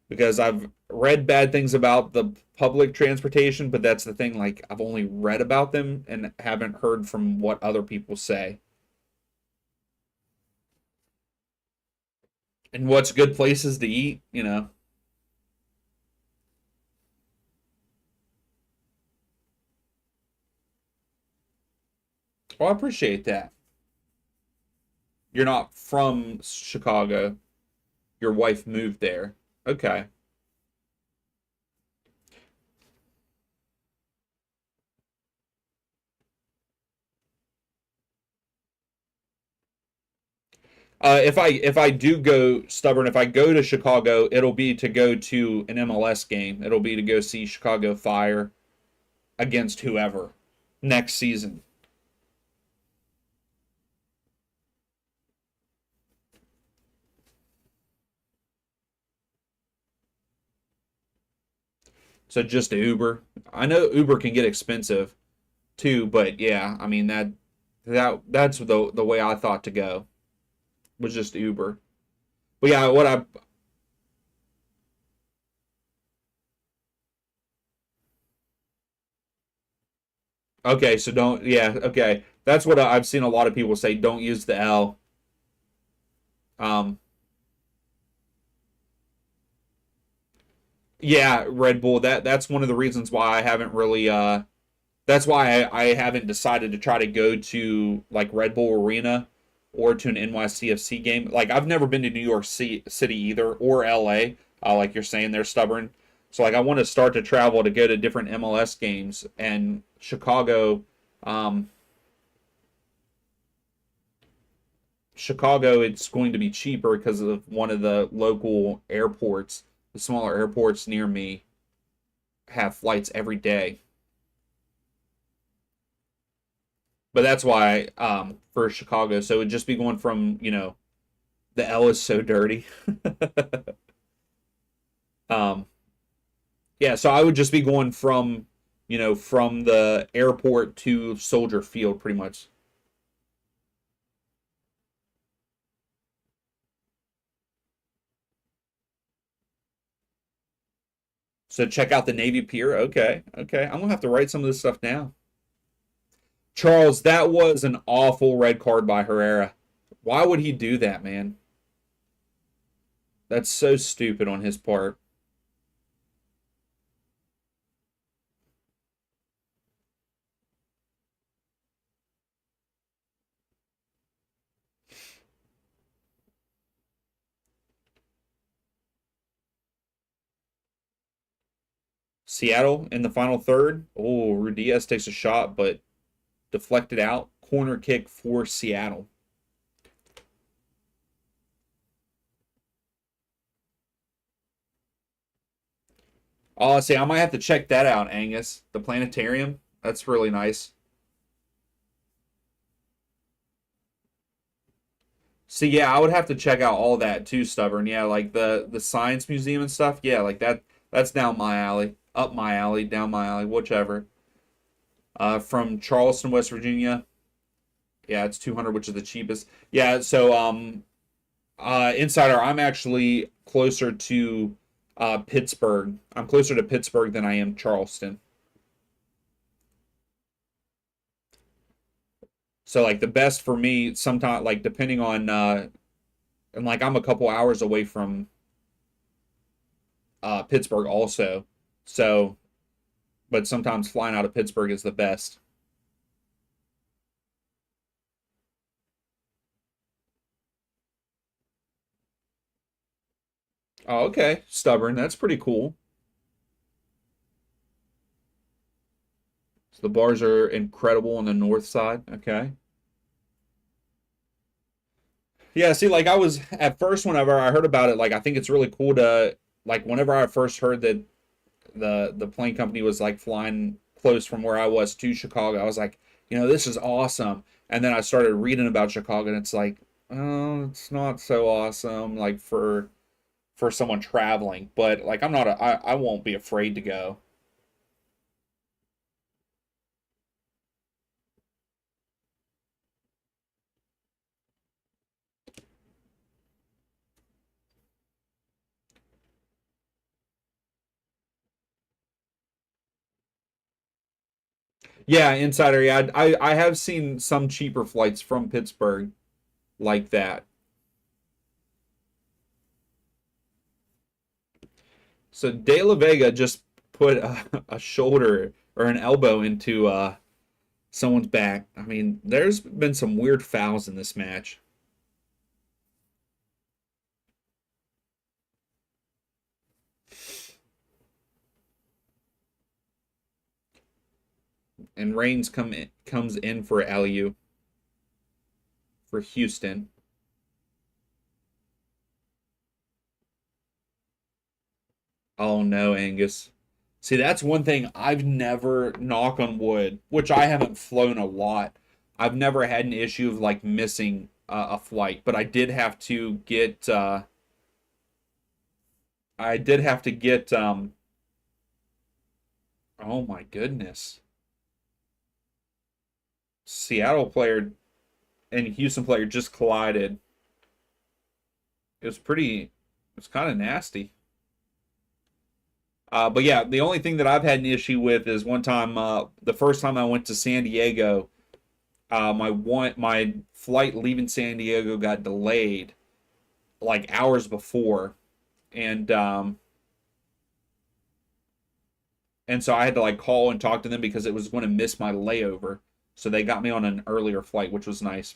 Because I've read bad things about the public transportation, but that's the thing. Like, I've only read about them and haven't heard from what other people say. And what's good places to eat, you know. Well, I appreciate that. You're not from Chicago. Your wife moved there. Okay. If I do go stubborn, if I go to Chicago, it'll be to go to an MLS game. It'll be to go see Chicago Fire against whoever next season. So just Uber. I know Uber can get expensive too, but yeah, I mean that's the way I thought to go was just Uber. But yeah, what I okay, so don't yeah, okay. That's what I've seen a lot of people say. Don't use the L. Um, yeah, Red Bull. That's one of the reasons why I haven't really that's why I haven't decided to try to go to like Red Bull Arena or to an NYCFC game. Like I've never been to New York City either or LA. Like you're saying, they're stubborn. So like I want to start to travel to go to different MLS games and Chicago. Um, Chicago, it's going to be cheaper because of one of the local airports. The smaller airports near me have flights every day. But that's why for Chicago, so it would just be going from the L is so dirty. um, yeah, so I would just be going from from the airport to Soldier Field, pretty much. So check out the Navy Pier. Okay, okay, I'm gonna have to write some of this stuff down. Charles, that was an awful red card by Herrera. Why would he do that, man? That's so stupid on his part. Seattle in the final third. Oh, Rudias takes a shot, but deflected out. Corner kick for Seattle. Oh, see, I might have to check that out, Angus. The planetarium. That's really nice. See, yeah, I would have to check out all that too, Stubborn. Yeah, like the science museum and stuff. Yeah, like that. That's down my alley, up my alley, down my alley, whichever. From Charleston, West Virginia. Yeah, it's 200, which is the cheapest. Yeah, so Insider, I'm actually closer to Pittsburgh. I'm closer to Pittsburgh than I am Charleston. So like the best for me, sometimes like depending on and like I'm a couple hours away from Pittsburgh also. So, but sometimes flying out of Pittsburgh is the best. Oh, okay, Stubborn. That's pretty cool. So the bars are incredible on the north side. Okay. Yeah, see, like I was at first whenever I heard about it, like I think it's really cool to like whenever I first heard that the plane company was like flying close from where I was to Chicago, I was like, this is awesome. And then I started reading about Chicago, and it's like, oh, it's not so awesome, like for someone traveling. But like I won't be afraid to go. Yeah, Insider. Yeah, I have seen some cheaper flights from Pittsburgh like that. So De La Vega just put a shoulder or an elbow into someone's back. I mean, there's been some weird fouls in this match. And Reigns comes in for LU for Houston. Oh no, Angus. See, that's one thing I've never, knock on wood, which I haven't flown a lot. I've never had an issue of like missing a flight, but I did have to get oh my goodness. Seattle player and Houston player just collided. It was kind of nasty. But yeah, the only thing that I've had an issue with is one time, the first time I went to San Diego, my flight leaving San Diego got delayed like hours before, and and so I had to like call and talk to them because it was going to miss my layover. So they got me on an earlier flight, which was nice.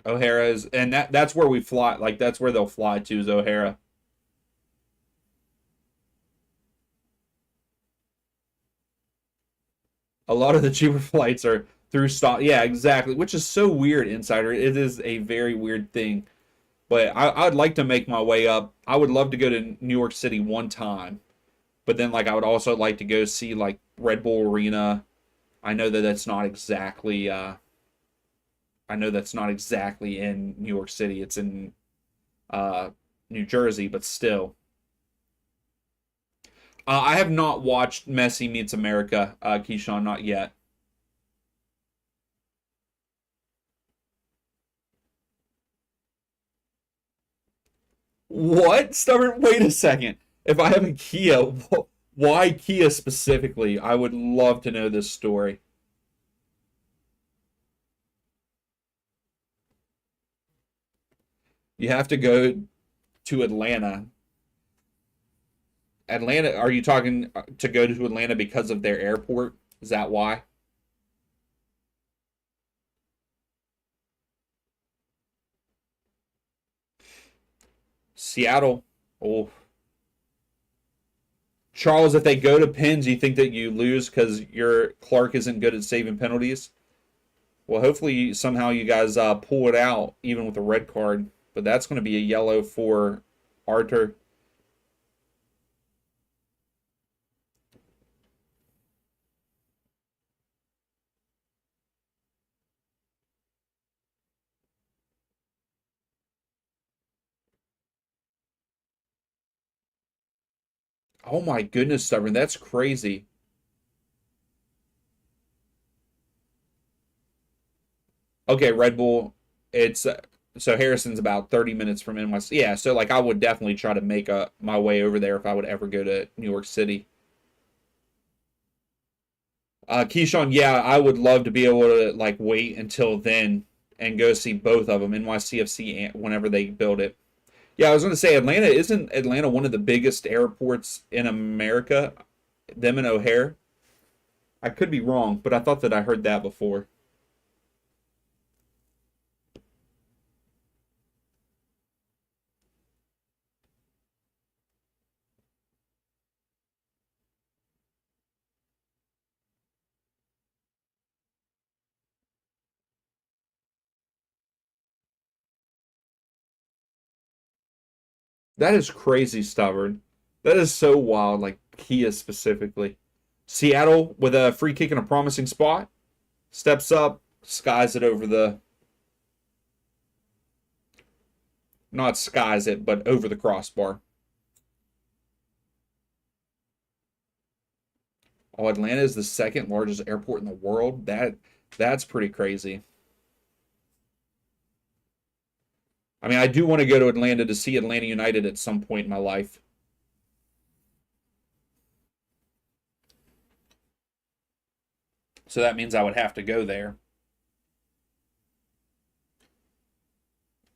O'Hara's, and that's where we fly. Like that's where they'll fly to is O'Hara. A lot of the cheaper flights are through stock. Yeah, exactly. Which is so weird, Insider. It is a very weird thing. But I'd like to make my way up. I would love to go to New York City one time. But then, like, I would also like to go see like Red Bull Arena. I know that that's not exactly. I know that's not exactly in New York City. It's in uh, New Jersey, but still. I have not watched Messi Meets America, Keyshawn, not yet. What? Stubborn? Wait a second. If I have a Kia, why Kia specifically? I would love to know this story. You have to go to Atlanta. Atlanta, are you talking to go to Atlanta because of their airport? Is that why? Seattle. Oh, Charles, if they go to pins, you think that you lose because your Clark isn't good at saving penalties? Well, hopefully somehow you guys pull it out, even with a red card. But that's going to be a yellow for Arthur. Oh my goodness, Stubborn. That's crazy. Okay, Red Bull. It's so Harrison's about 30 minutes from NYC. Yeah, so like I would definitely try to make my way over there if I would ever go to New York City. Keyshawn, yeah, I would love to be able to like wait until then and go see both of them, NYCFC whenever they build it. Yeah, I was going to say Atlanta isn't Atlanta one of the biggest airports in America? Them and O'Hare. I could be wrong, but I thought that I heard that before. That is crazy stubborn. That is so wild, like Kia specifically. Seattle with a free kick in a promising spot. Steps up, skies it over the, not skies it, but over the crossbar. Oh, Atlanta is the second largest airport in the world. That's pretty crazy. I mean, I do want to go to Atlanta to see Atlanta United at some point in my life. So that means I would have to go there.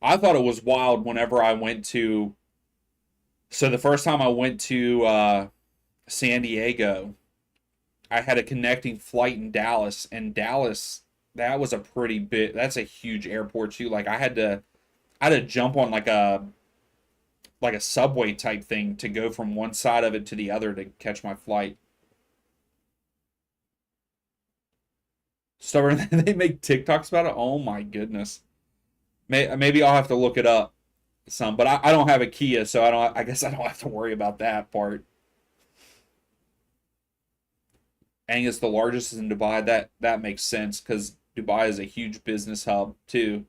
I thought it was wild whenever I went to. So the first time I went to San Diego, I had a connecting flight in Dallas, and Dallas, that was a pretty big. That's a huge airport too. Like I had to jump on like a subway type thing to go from one side of it to the other to catch my flight. Stubborn. They make TikToks about it. Oh my goodness. Maybe I'll have to look it up some, but I don't have a Kia, so I don't. I guess I don't have to worry about that part. And it's the largest in Dubai. That makes sense because Dubai is a huge business hub too.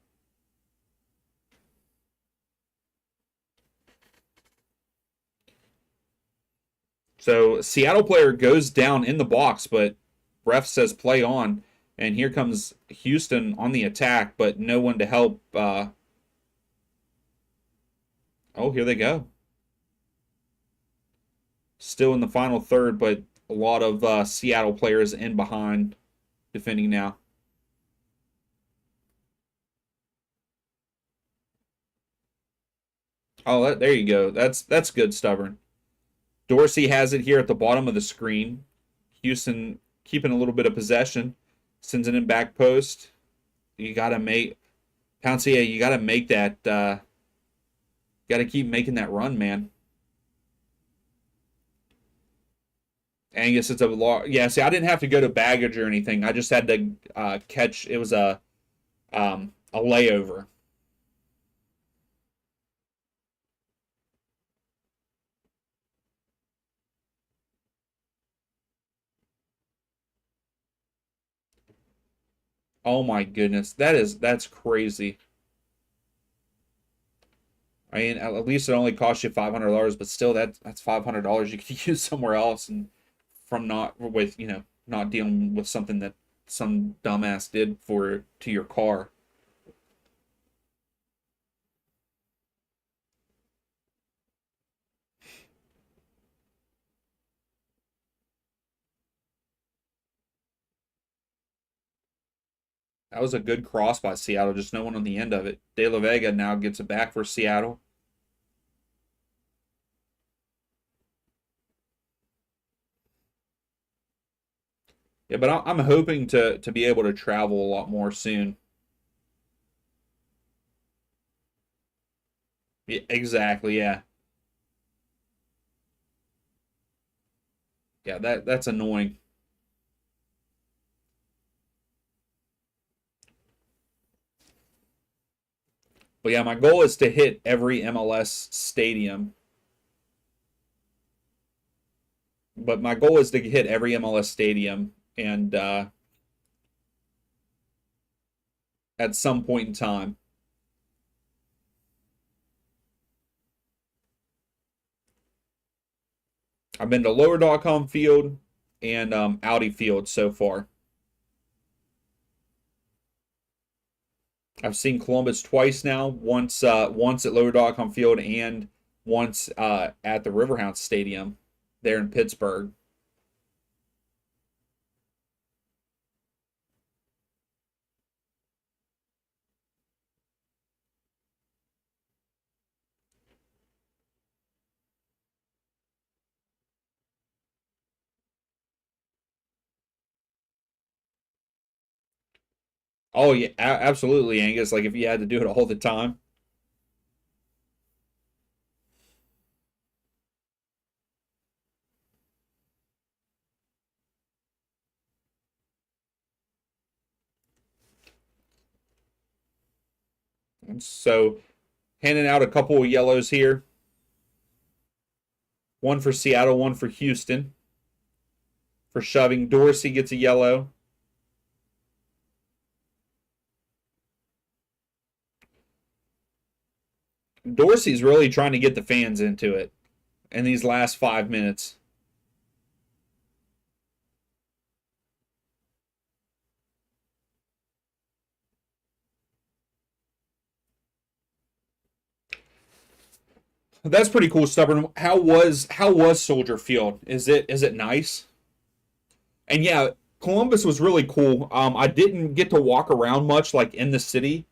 So Seattle player goes down in the box, but ref says play on. And here comes Houston on the attack, but no one to help. Oh, here they go. Still in the final third, but a lot of Seattle players in behind defending now. Oh, there you go. That's good, stubborn. Dorsey has it here at the bottom of the screen. Houston keeping a little bit of possession, sends it in back post. You got to make Pouncey. You got to make that. Got to keep making that run, man. Angus, it's a long. Yeah, see, I didn't have to go to baggage or anything. I just had to catch. It was a layover. Oh my goodness, that's crazy. I mean, at least it only cost you $500, but still, that's $500 you could use somewhere else, and from not with not dealing with something that some dumbass did for to your car. That was a good cross by Seattle, just no one on the end of it. De La Vega now gets it back for Seattle. Yeah, but I'm hoping to be able to travel a lot more soon. Yeah, exactly. Yeah, yeah. That's annoying. But yeah, my goal is to hit every MLS stadium. But my goal is to hit every MLS stadium and at some point in time. I've been to Lower.com Field and Audi Field so far. I've seen Columbus twice now. Once at Lower.com Field and once at the Riverhounds Stadium there in Pittsburgh. Oh yeah, absolutely, Angus. Like if you had to do it all the time. And so handing out a couple of yellows here. One for Seattle, one for Houston. For shoving, Dorsey gets a yellow. Dorsey's really trying to get the fans into it in these last 5 minutes. That's pretty cool, Stubborn. How was Soldier Field? Is it nice? And yeah, Columbus was really cool. I didn't get to walk around much like in the city.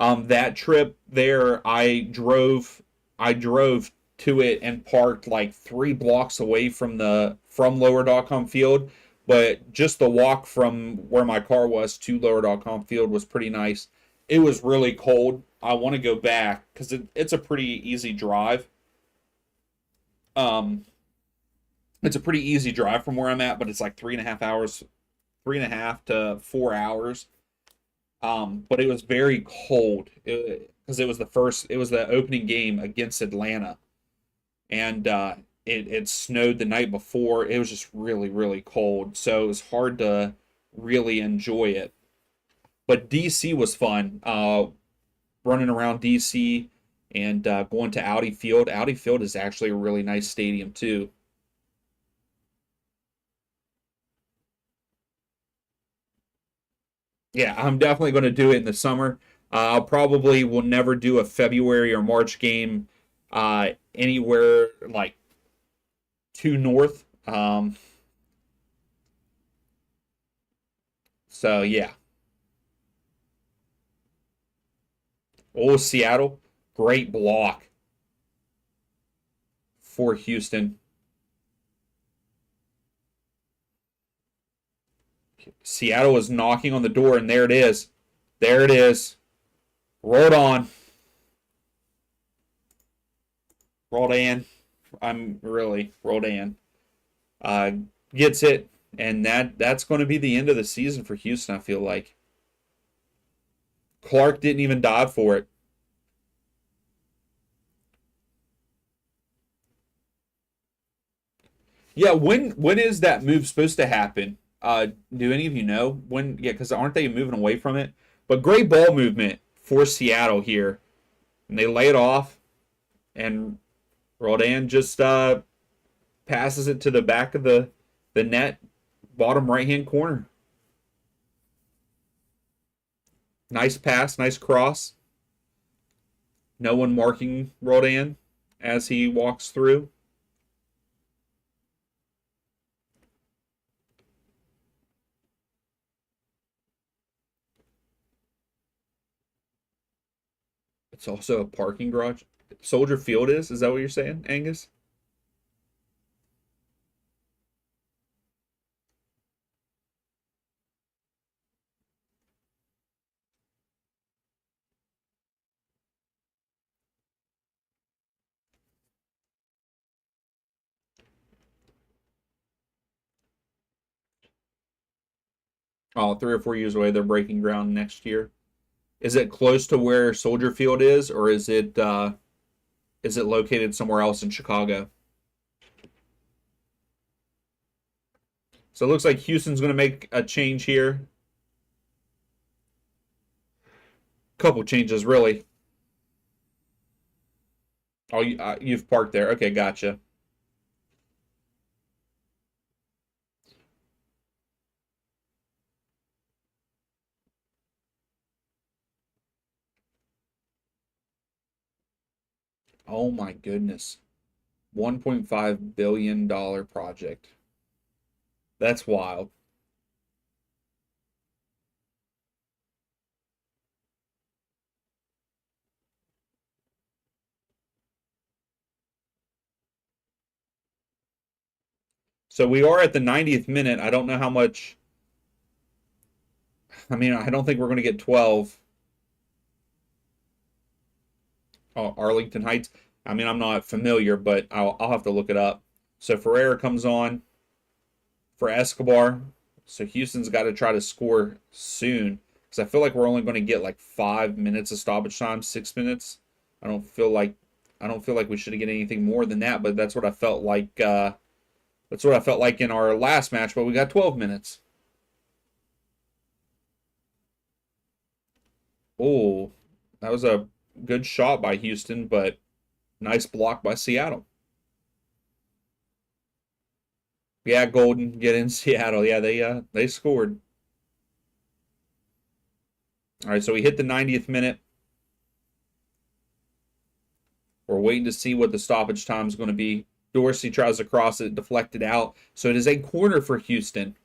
That trip there, I drove to it and parked like 3 blocks away from Lower.com Field. But just the walk from where my car was to Lower.com Field was pretty nice. It was really cold. I want to go back because it's a pretty easy drive. Um, it's a pretty easy drive from where I'm at, but it's like 3.5 hours, 3.5 to 4 hours. But it was very cold because it was the opening game against Atlanta, and it snowed the night before. It was just really, really cold, so it was hard to really enjoy it. But DC was fun, running around DC and going to Audi Field. Audi Field is actually a really nice stadium too. Yeah, I'm definitely going to do it in the summer. I'll probably will never do a February or March game anywhere like too north. So yeah. Oh, Seattle, great block for Houston. Seattle was knocking on the door, and there it is. There it is. Rolled on. Rolled in. I'm really rolled in. Uh, Gets it, and that's going to be the end of the season for Houston. I feel like Clark didn't even dive for it. Yeah, when is that move supposed to happen? Do any of you know when? Yeah, because aren't they moving away from it? But great ball movement for Seattle here, and they lay it off, and Roldan just passes it to the back of the net, bottom right hand corner. Nice pass, nice cross. No one marking Roldan as he walks through. It's also a parking garage. Soldier Field is? Is that what you're saying, Angus? Oh, 3 or 4 years away. They're breaking ground next year. Is it close to where Soldier Field is, or is it located somewhere else in Chicago? So it looks like Houston's going to make a change here. Couple changes, really. Oh, you've parked there. Okay, gotcha. Oh my goodness. $1.5 billion project. That's wild. So we are at the 90th minute. I don't know how much. I mean, I don't think we're going to get 12. Oh, Arlington Heights. I mean, I'm not familiar, but I'll have to look it up. So Ferreira comes on for Escobar. So Houston's got to try to score soon because I feel like we're only going to get like 5 minutes of stoppage time, 6 minutes. I don't feel like we should get anything more than that, but that's what I felt like. That's what I felt like in our last match, but we got 12 minutes. Oh, that was a good shot by Houston, but nice block by Seattle. Yeah, Golden get in Seattle. Yeah, they scored. All right, so we hit the 90th minute. We're waiting to see what the stoppage time is going to be. Dorsey tries to cross it, deflected out. So it is a corner for Houston.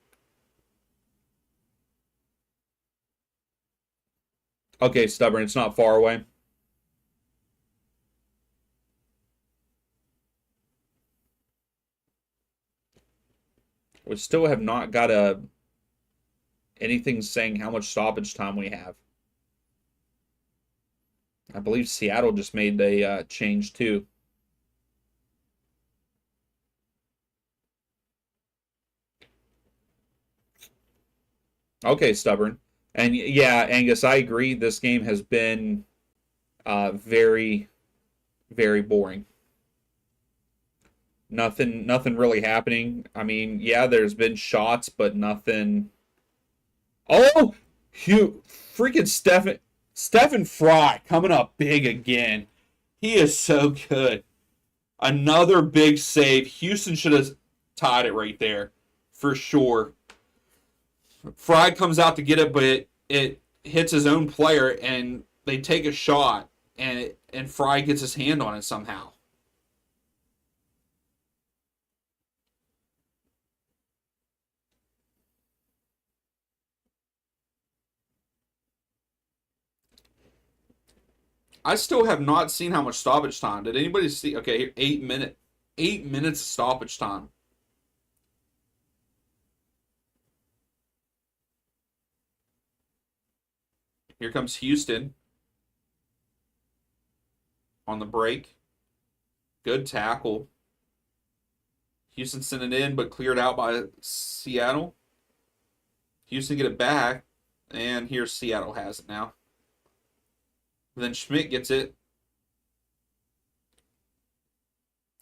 Okay, Stubborn, it's not far away. We still have not got anything saying how much stoppage time we have. I believe Seattle just made a change too. Okay, Stubborn. And yeah, Angus, I agree. This game has been very, very boring. Nothing really happening. I mean, yeah, there's been shots, but nothing. Oh, freaking Stephen Fry coming up big again. He is so good. Another big save. Houston should have tied it right there for sure. Fry comes out to get it, but it hits his own player, and they take a shot, and Fry gets his hand on it somehow. I still have not seen how much stoppage time. Did anybody see? Okay, here, 8 minute, 8 minutes of stoppage time. Here comes Houston on the break. Good tackle. Houston sent it in, but cleared out by Seattle. Houston get it back, and here's Seattle has it now. Then Schmidt gets it.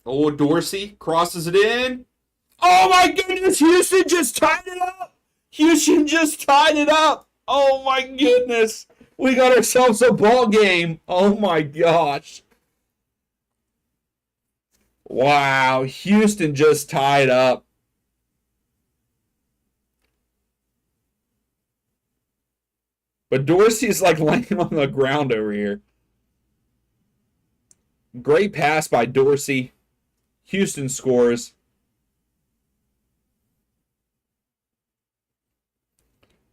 Oh, Dorsey crosses it in. Oh my goodness, Houston just tied it up. Houston just tied it up. Oh my goodness. We got ourselves a ball game. Oh my gosh. Wow, Houston just tied up. But Dorsey's like laying on the ground over here. Great pass by Dorsey. Houston scores.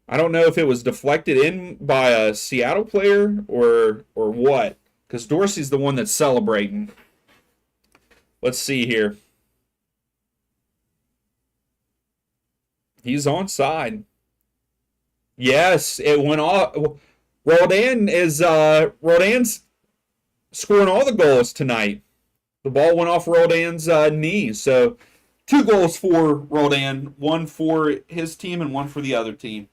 I don't know if it was deflected in by a Seattle player or what, because Dorsey's the one that's celebrating. Let's see here. He's onside. Yes, it went off. Roldan's scoring all the goals tonight. The ball went off Roldan's knee. So 2 goals for Roldan, one for his team and one for the other team.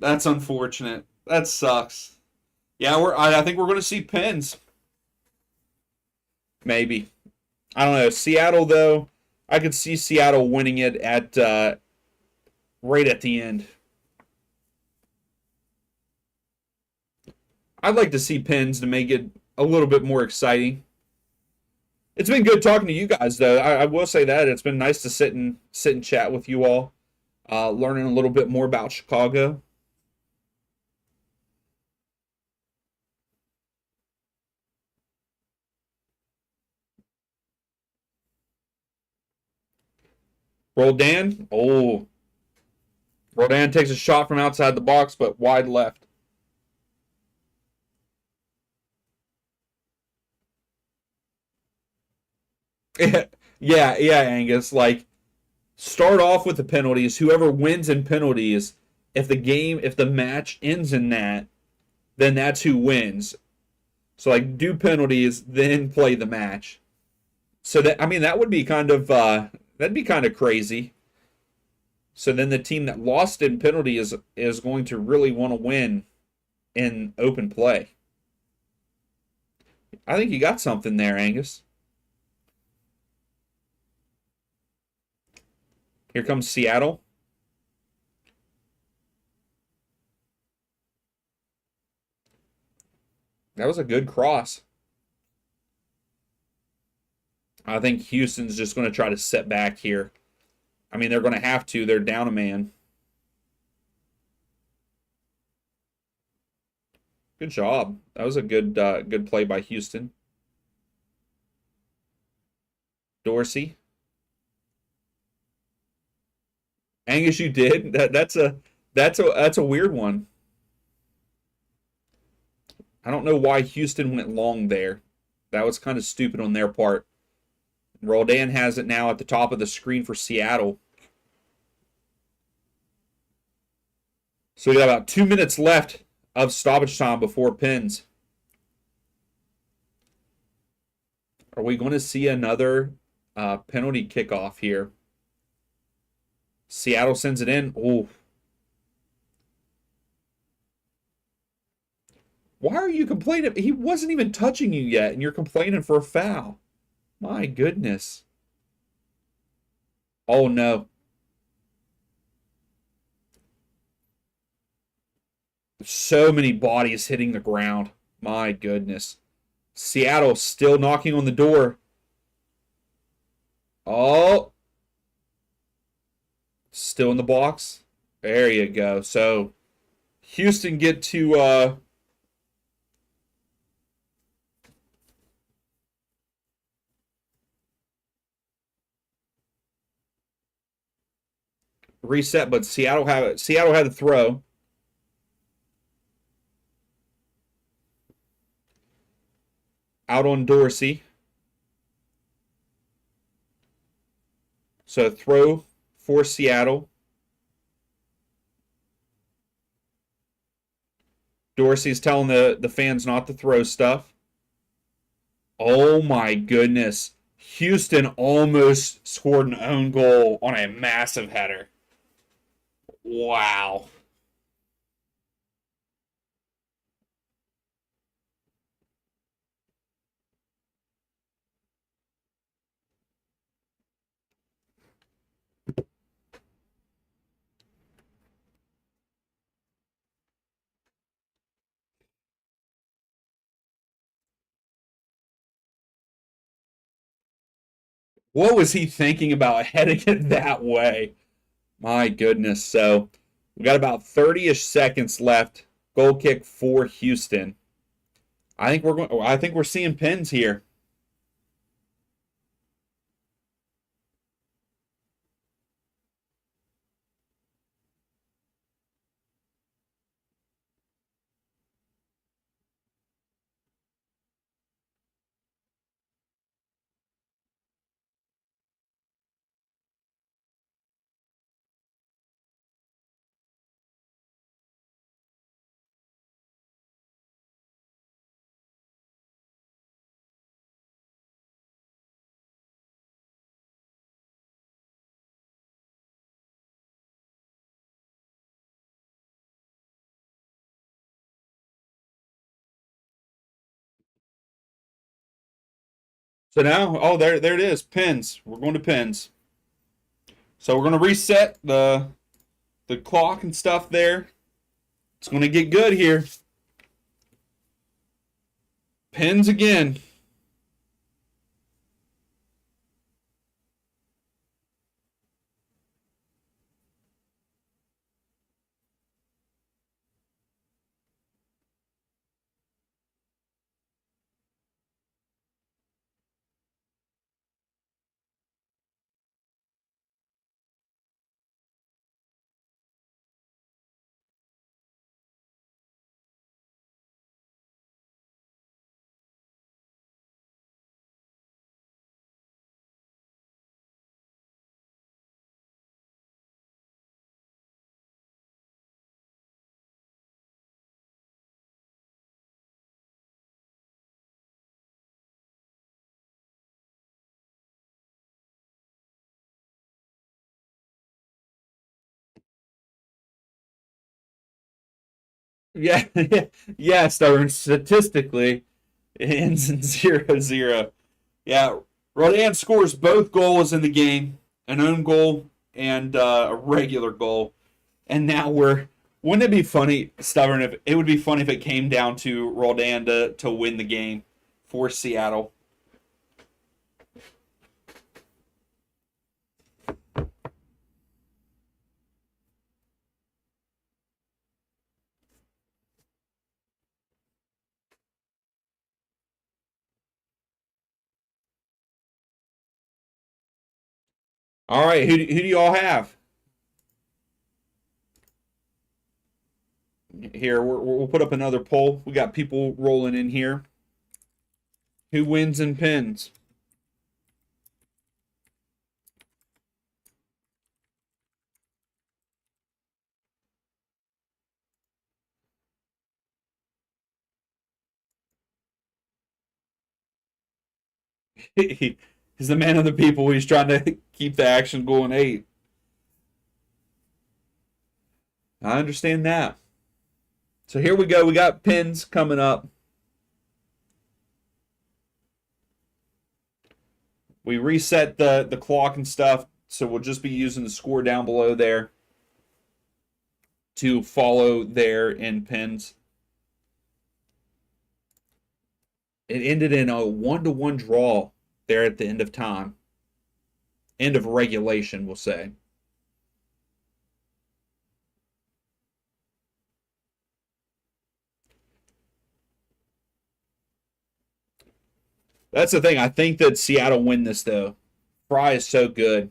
That's unfortunate. That sucks. Yeah, I think we're going to see pins. Maybe. I don't know. Seattle though, I could see Seattle winning it at right at the end. I'd like to see pins to make it a little bit more exciting. It's been good talking to you guys, though. I will say that it's been nice to sit and chat with you all, learning a little bit more about Chicago. Roldan, Roldan takes a shot from outside the box, but wide left. yeah, yeah, Angus. Like start off with the penalties. Whoever wins in penalties, if the match ends in that, then that's who wins. So like do penalties, then play the match. So that I mean that would be kind of that'd be kind of crazy. So then the team that lost in penalty is going to really want to win in open play. I think you got something there, Angus. Here comes Seattle. That was a good cross. I think Houston's just going to try to set back here. I mean, they're going to have to. They're down a man. Good job. That was a good play by Houston. Dorsey. Angus, you did. That's a weird one. I don't know why Houston went long there. That was kind of stupid on their part. Roldan has it now at the top of the screen for Seattle. So we got about 2 minutes left of stoppage time before pins. Are we going to see another penalty kickoff here? Seattle sends it in. Oh, why are you complaining? He wasn't even touching you yet, and you're complaining for a foul. My goodness. Oh no. So many bodies hitting the ground. My goodness. Seattle still knocking on the door. Oh, still in the box. There you go. So Houston get to reset, but Seattle had a throw. Out on Dorsey. So throw for Seattle. Dorsey's telling the fans not to throw stuff. Oh my goodness. Houston almost scored an own goal on a massive header. Wow. What was he thinking about heading it that way? My goodness. So we got about 30-ish seconds left. Goal kick for Houston. I think we're seeing pins here. So now, oh, there it is. Pins. We're going to pins. So we're going to reset the clock and stuff there. It's going to get good here. Pins again. Yeah, yeah, Stubborn. Statistically, it ends in 0-0. Yeah, Rodan scores both goals in the game, an own goal and a regular goal. And now we're. Wouldn't it be funny, Stubborn? If it would be funny if it came down to Rodan to win the game for Seattle. All right, who do you all have here? We'll put up another poll. We got people rolling in here. Who wins in pins? He's the man of the people. He's trying to keep the action going. Eight. I understand that. So here we go. We got pins coming up. We reset the clock and stuff, so we'll just be using the score down below there to follow there in pins. It ended in a 1-1 draw there at the end of time. End of regulation, we'll say. That's the thing. I think that Seattle win this though. Fry is so good.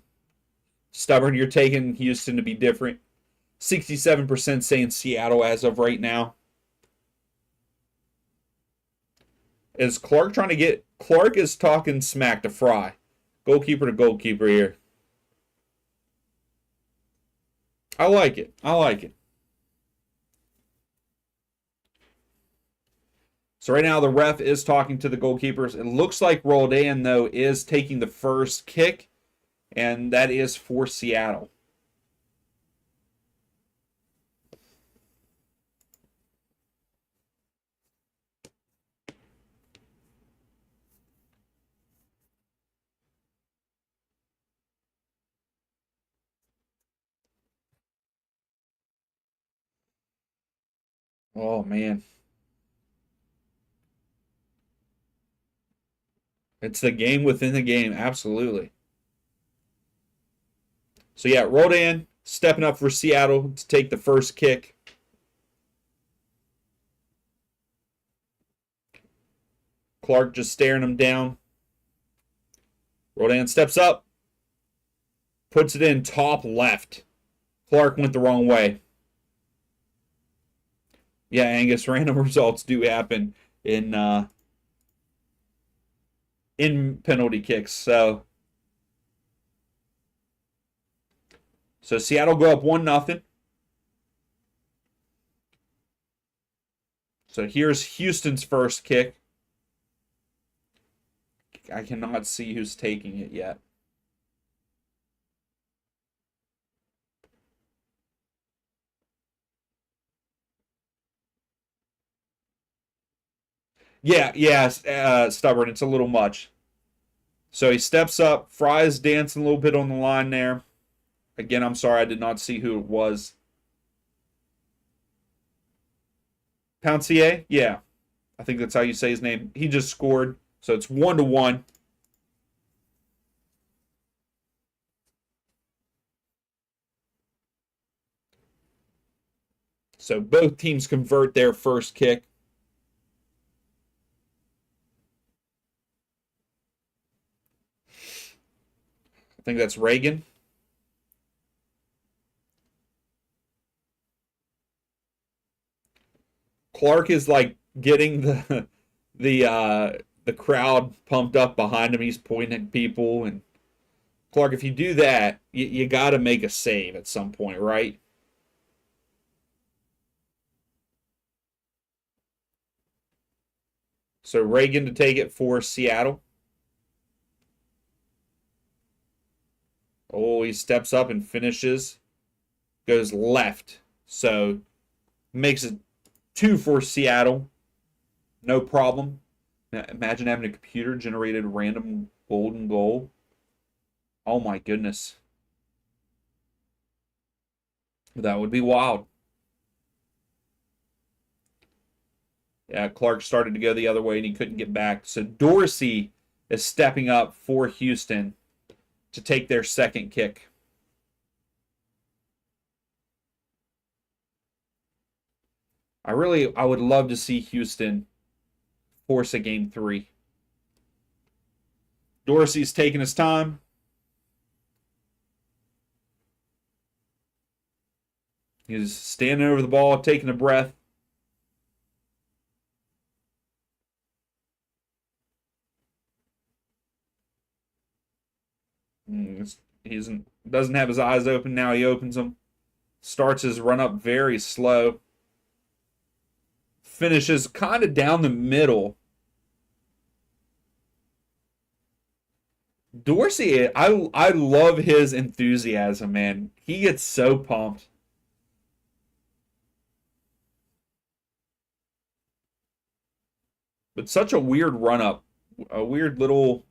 Stubborn, you're taking Houston to be different. 67% saying Seattle as of right now. Is Clark trying to get. Clark is talking smack to Fry. Goalkeeper to goalkeeper here. I like it. I like it. So right now the ref is talking to the goalkeepers. It looks like Roldan, though, is taking the first kick, and that is for Seattle. Oh man. It's the game within the game, absolutely. So yeah, Roldan stepping up for Seattle to take the first kick. Clark just staring him down. Roldan steps up, puts it in top left. Clark went the wrong way. Yeah, Angus, random results do happen in penalty kicks. So Seattle go up 1-0. So here's Houston's first kick. I cannot see who's taking it yet. Yeah, yeah, Stubborn. It's a little much. So he steps up. Fry is dancing a little bit on the line there. Again, I'm sorry I did not see who it was. Pouncier? Yeah. I think that's how you say his name. He just scored. So it's 1-1. So both teams convert their first kick. I think that's Reagan. Clark is like getting the crowd pumped up behind him. He's pointing at people, and Clark, if you do that, you got to make a save at some point, right? So Reagan to take it for Seattle. Oh, he steps up and finishes. Goes left. So makes it 2 for Seattle. No problem. Now, imagine having a computer generated random golden goal. Oh my goodness. That would be wild. Yeah, Clark started to go the other way and he couldn't get back. So Dorsey is stepping up for Houston to take their second kick. I would love to see Houston force a game 3. Dorsey's taking his time. He's standing over the ball, taking a breath. He doesn't have his eyes open now. He opens them. Starts his run up very slow. Finishes kind of down the middle. Dorsey, I love his enthusiasm, man. He gets so pumped. But such a weird run up. A weird little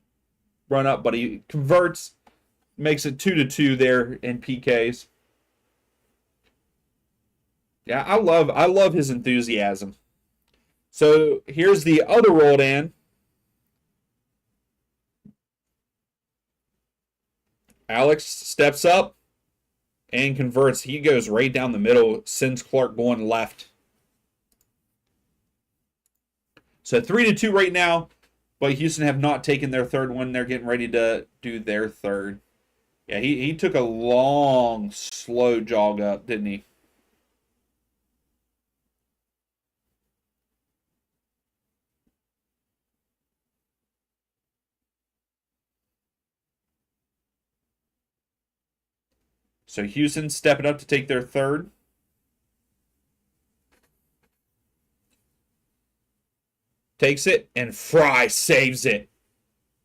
run up, but he converts, makes it 2-2 there in PKs. Yeah, I love his enthusiasm. So here's the other Roldan. Alex steps up and converts. He goes right down the middle, sends Clark going left. So 3-2 right now, but Houston have not taken their third one. They're getting ready to do their third. Yeah, he took a long, slow jog up, didn't he? So Houston stepping up to take their third. Takes it, and Fry saves it.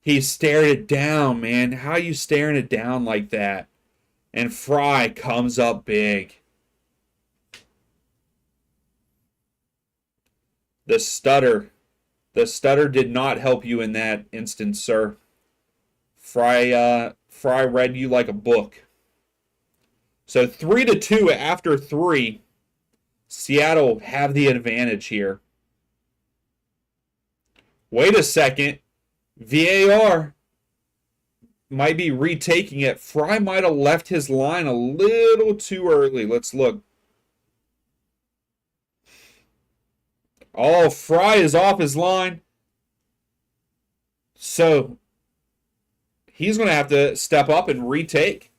He stared it down, man. How are you staring it down like that? And Fry comes up big. The stutter. The stutter did not help you in that instance, sir. Fry read you like a book. So 3-2 after 3. Seattle have the advantage here. Wait a second. VAR might be retaking it. Fry might have left his line a little too early. Let's look. Oh, Fry is off his line. So he's going to have to step up and retake.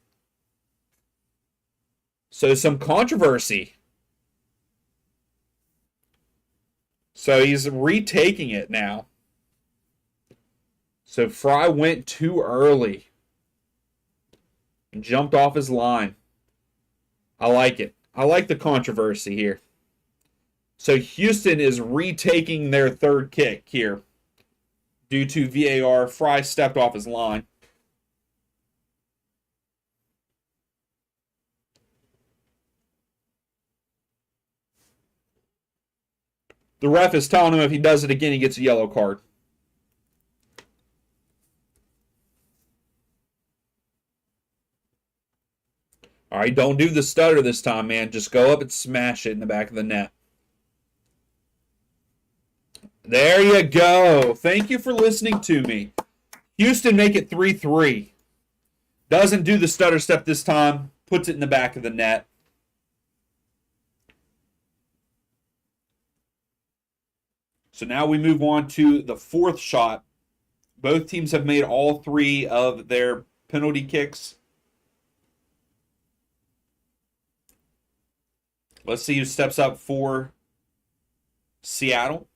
So some controversy. So he's retaking it now. So Fry went too early. Jumped off his line. I like it. I like the controversy here. So Houston is retaking their third kick here. Due to VAR, Fry stepped off his line. The ref is telling him if he does it again, he gets a yellow card. All right, don't do the stutter this time, man. Just go up and smash it in the back of the net. There you go. Thank you for listening to me. Houston make it 3-3. Doesn't do the stutter step this time. Puts it in the back of the net. So now we move on to the fourth shot. Both teams have made all three of their penalty kicks. Let's see who steps up for Seattle.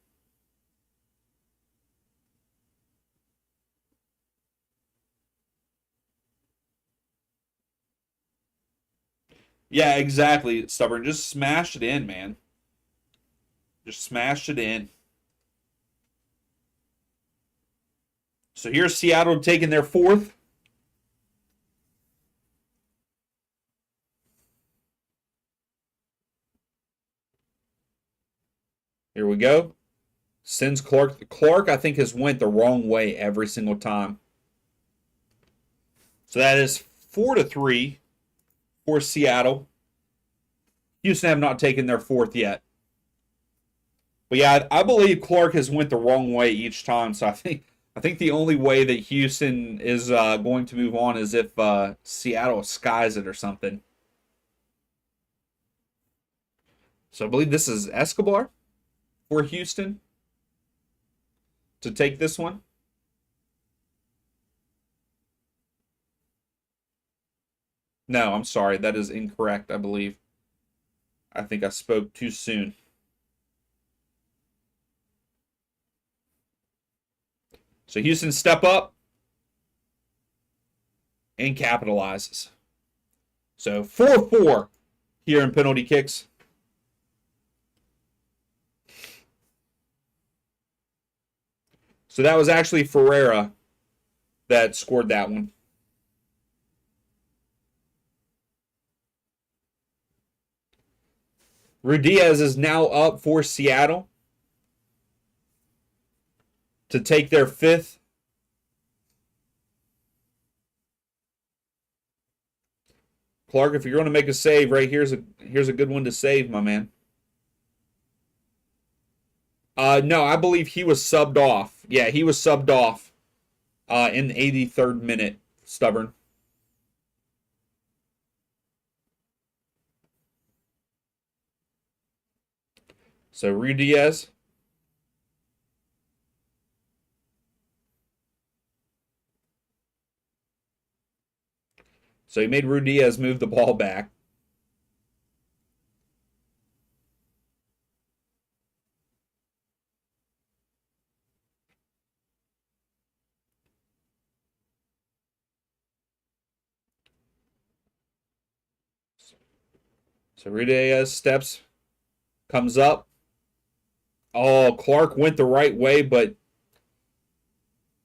Yeah, exactly, Stubborn. Just smash it in, man. Just smash it in. So here's Seattle taking their fourth. Here we go. Sends Clark. Clark, I think, has went the wrong way every single time. So that is 4-3 for Seattle. Houston have not taken their fourth yet. But yeah, I believe Clark has went the wrong way each time. So I think the only way that Houston is going to move on is if Seattle skies it or something. So I believe this is Escobar for Houston to take this one. No, I'm sorry. That is incorrect, I believe. I think I spoke too soon. So Houston step up and capitalizes. So 4-4 here in penalty kicks. So that was actually Ferreira that scored that one. Rudiaz is now up for Seattle to take their fifth. Clark, if you're going to make a save, right here's a good one to save, my man. No, I believe he was subbed off. Yeah, he was subbed off in the 83rd minute. Stubborn. So Rudiaz. So he made Rudiaz move the ball back. So Rudiaz steps, comes up. Oh, Clark went the right way, but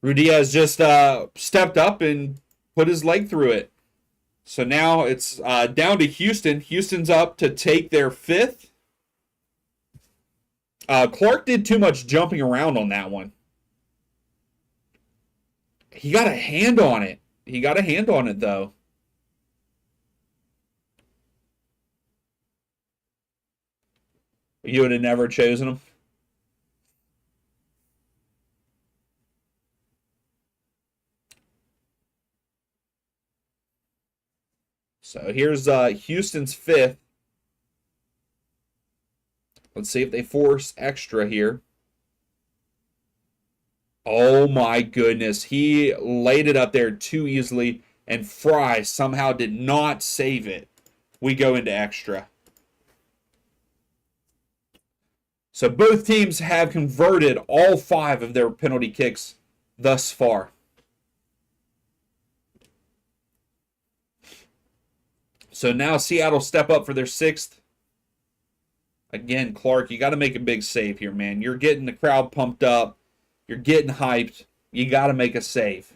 Rudiaz just stepped up and put his leg through it. So now it's down to Houston. Houston's up to take their fifth. Clark did too much jumping around on that one. He got a hand on it. He got a hand on it, though. You would have never chosen him. So here's Houston's fifth. Let's see if they force extra here. Oh my goodness. He laid it up there too easily, and Fry somehow did not save it. We go into extra. So both teams have converted all 5 of their penalty kicks thus far. So now Seattle step up for their 6th. Again, Clark, you got to make a big save here, man. You're getting the crowd pumped up. You're getting hyped. You got to make a save.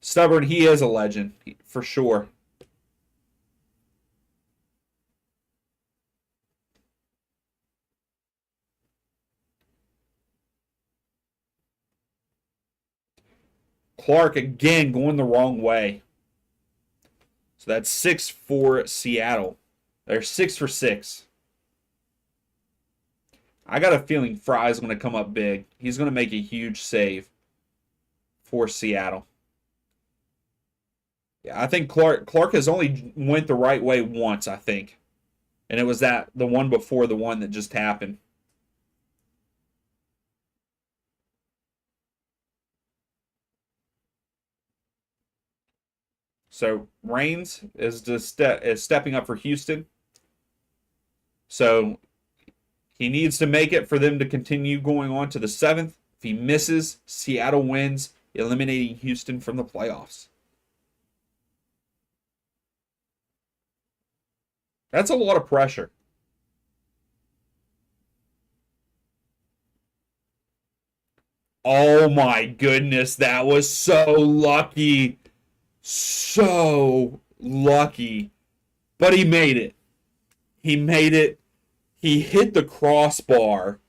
Stubborn, he is a legend, for sure. Clark again going the wrong way. So that's 6 for Seattle. They're 6 for 6. I got a feeling Fry's going to come up big. He's going to make a huge save for Seattle. Yeah, I think Clark has only went the right way once, I think. And it was the one before the one that just happened. So Reigns is stepping up for Houston. So he needs to make it for them to continue going on to the 7th. If he misses, Seattle wins, eliminating Houston from the playoffs. That's a lot of pressure. Oh my goodness, that was so lucky. So lucky. But he made it. He made it. He hit the crossbar,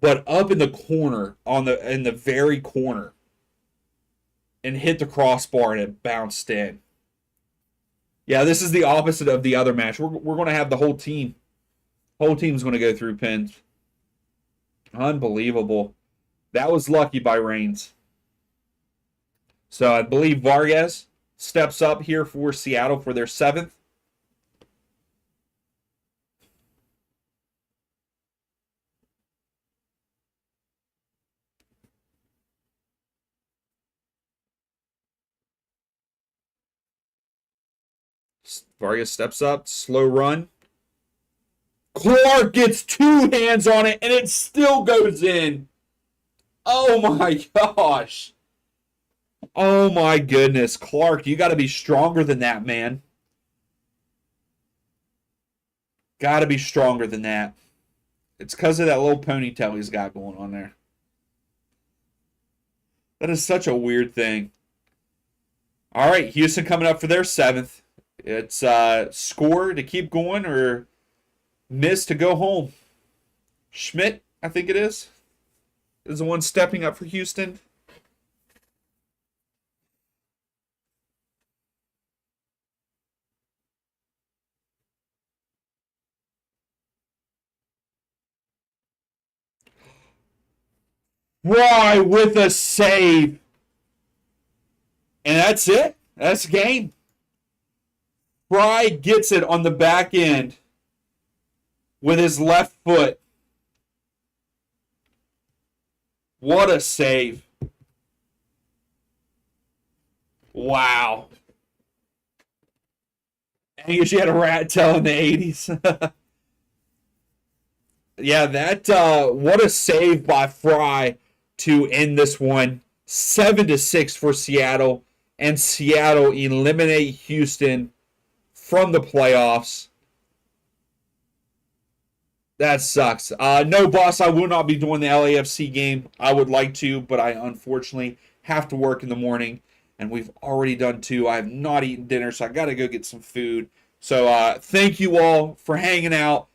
but up in the corner, in the very corner, and hit the crossbar and it bounced in. Yeah, this is the opposite of the other match. We're going to have the whole team. Whole team's going to go through pins. Unbelievable. That was lucky by Reigns. So I believe Vargas steps up here for Seattle for their 7th. Vargas steps up, slow run. Clark gets 2 hands on it, and it still goes in. Oh my gosh. Oh my goodness. Clark, you got to be stronger than that, man. Got to be stronger than that. It's because of that little ponytail he's got going on there. That is such a weird thing. All right, Houston coming up for their 7th. It's score to keep going or miss to go home. Schmidt, I think it is the one stepping up for Houston. Fry with a save. And that's it. That's the game. Fry gets it on the back end with his left foot. What a save. Wow. I guess you had a rat tail in the 80s. Yeah, what a save by Fry to end this one. 7-6 for Seattle. And Seattle eliminate Houston from the playoffs. That sucks. No, boss, I will not be doing the LAFC game. I would like to, but I unfortunately have to work in the morning. And we've already done 2. I have not eaten dinner, so I got to go get some food. So thank you all for hanging out.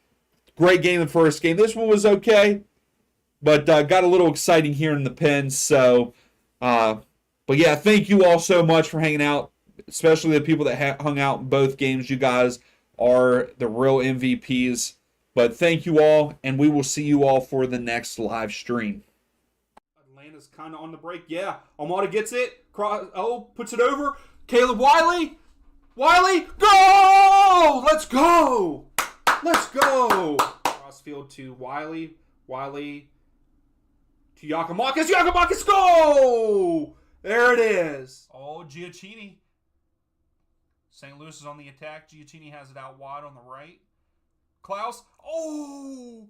Great game the first game. This one was okay, but got a little exciting here in the pens. So, but yeah, thank you all so much for hanging out, especially the people that hung out in both games. You guys are the real MVPs. But thank you all, and we will see you all for the next live stream. Atlanta's kind of on the break. Yeah, Almada gets it. Puts it over. Caleb Wiley. Wiley, go! Let's go! Let's go! Crossfield to Wiley. Wiley to Giacomakis. Giacomakis, go! There it is. Oh, Giacchini. St. Louis is on the attack. Giacchini has it out wide on the right. Klaus. Oh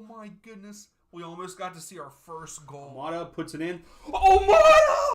my goodness. We almost got to see our first goal. Almada puts it in. Almada!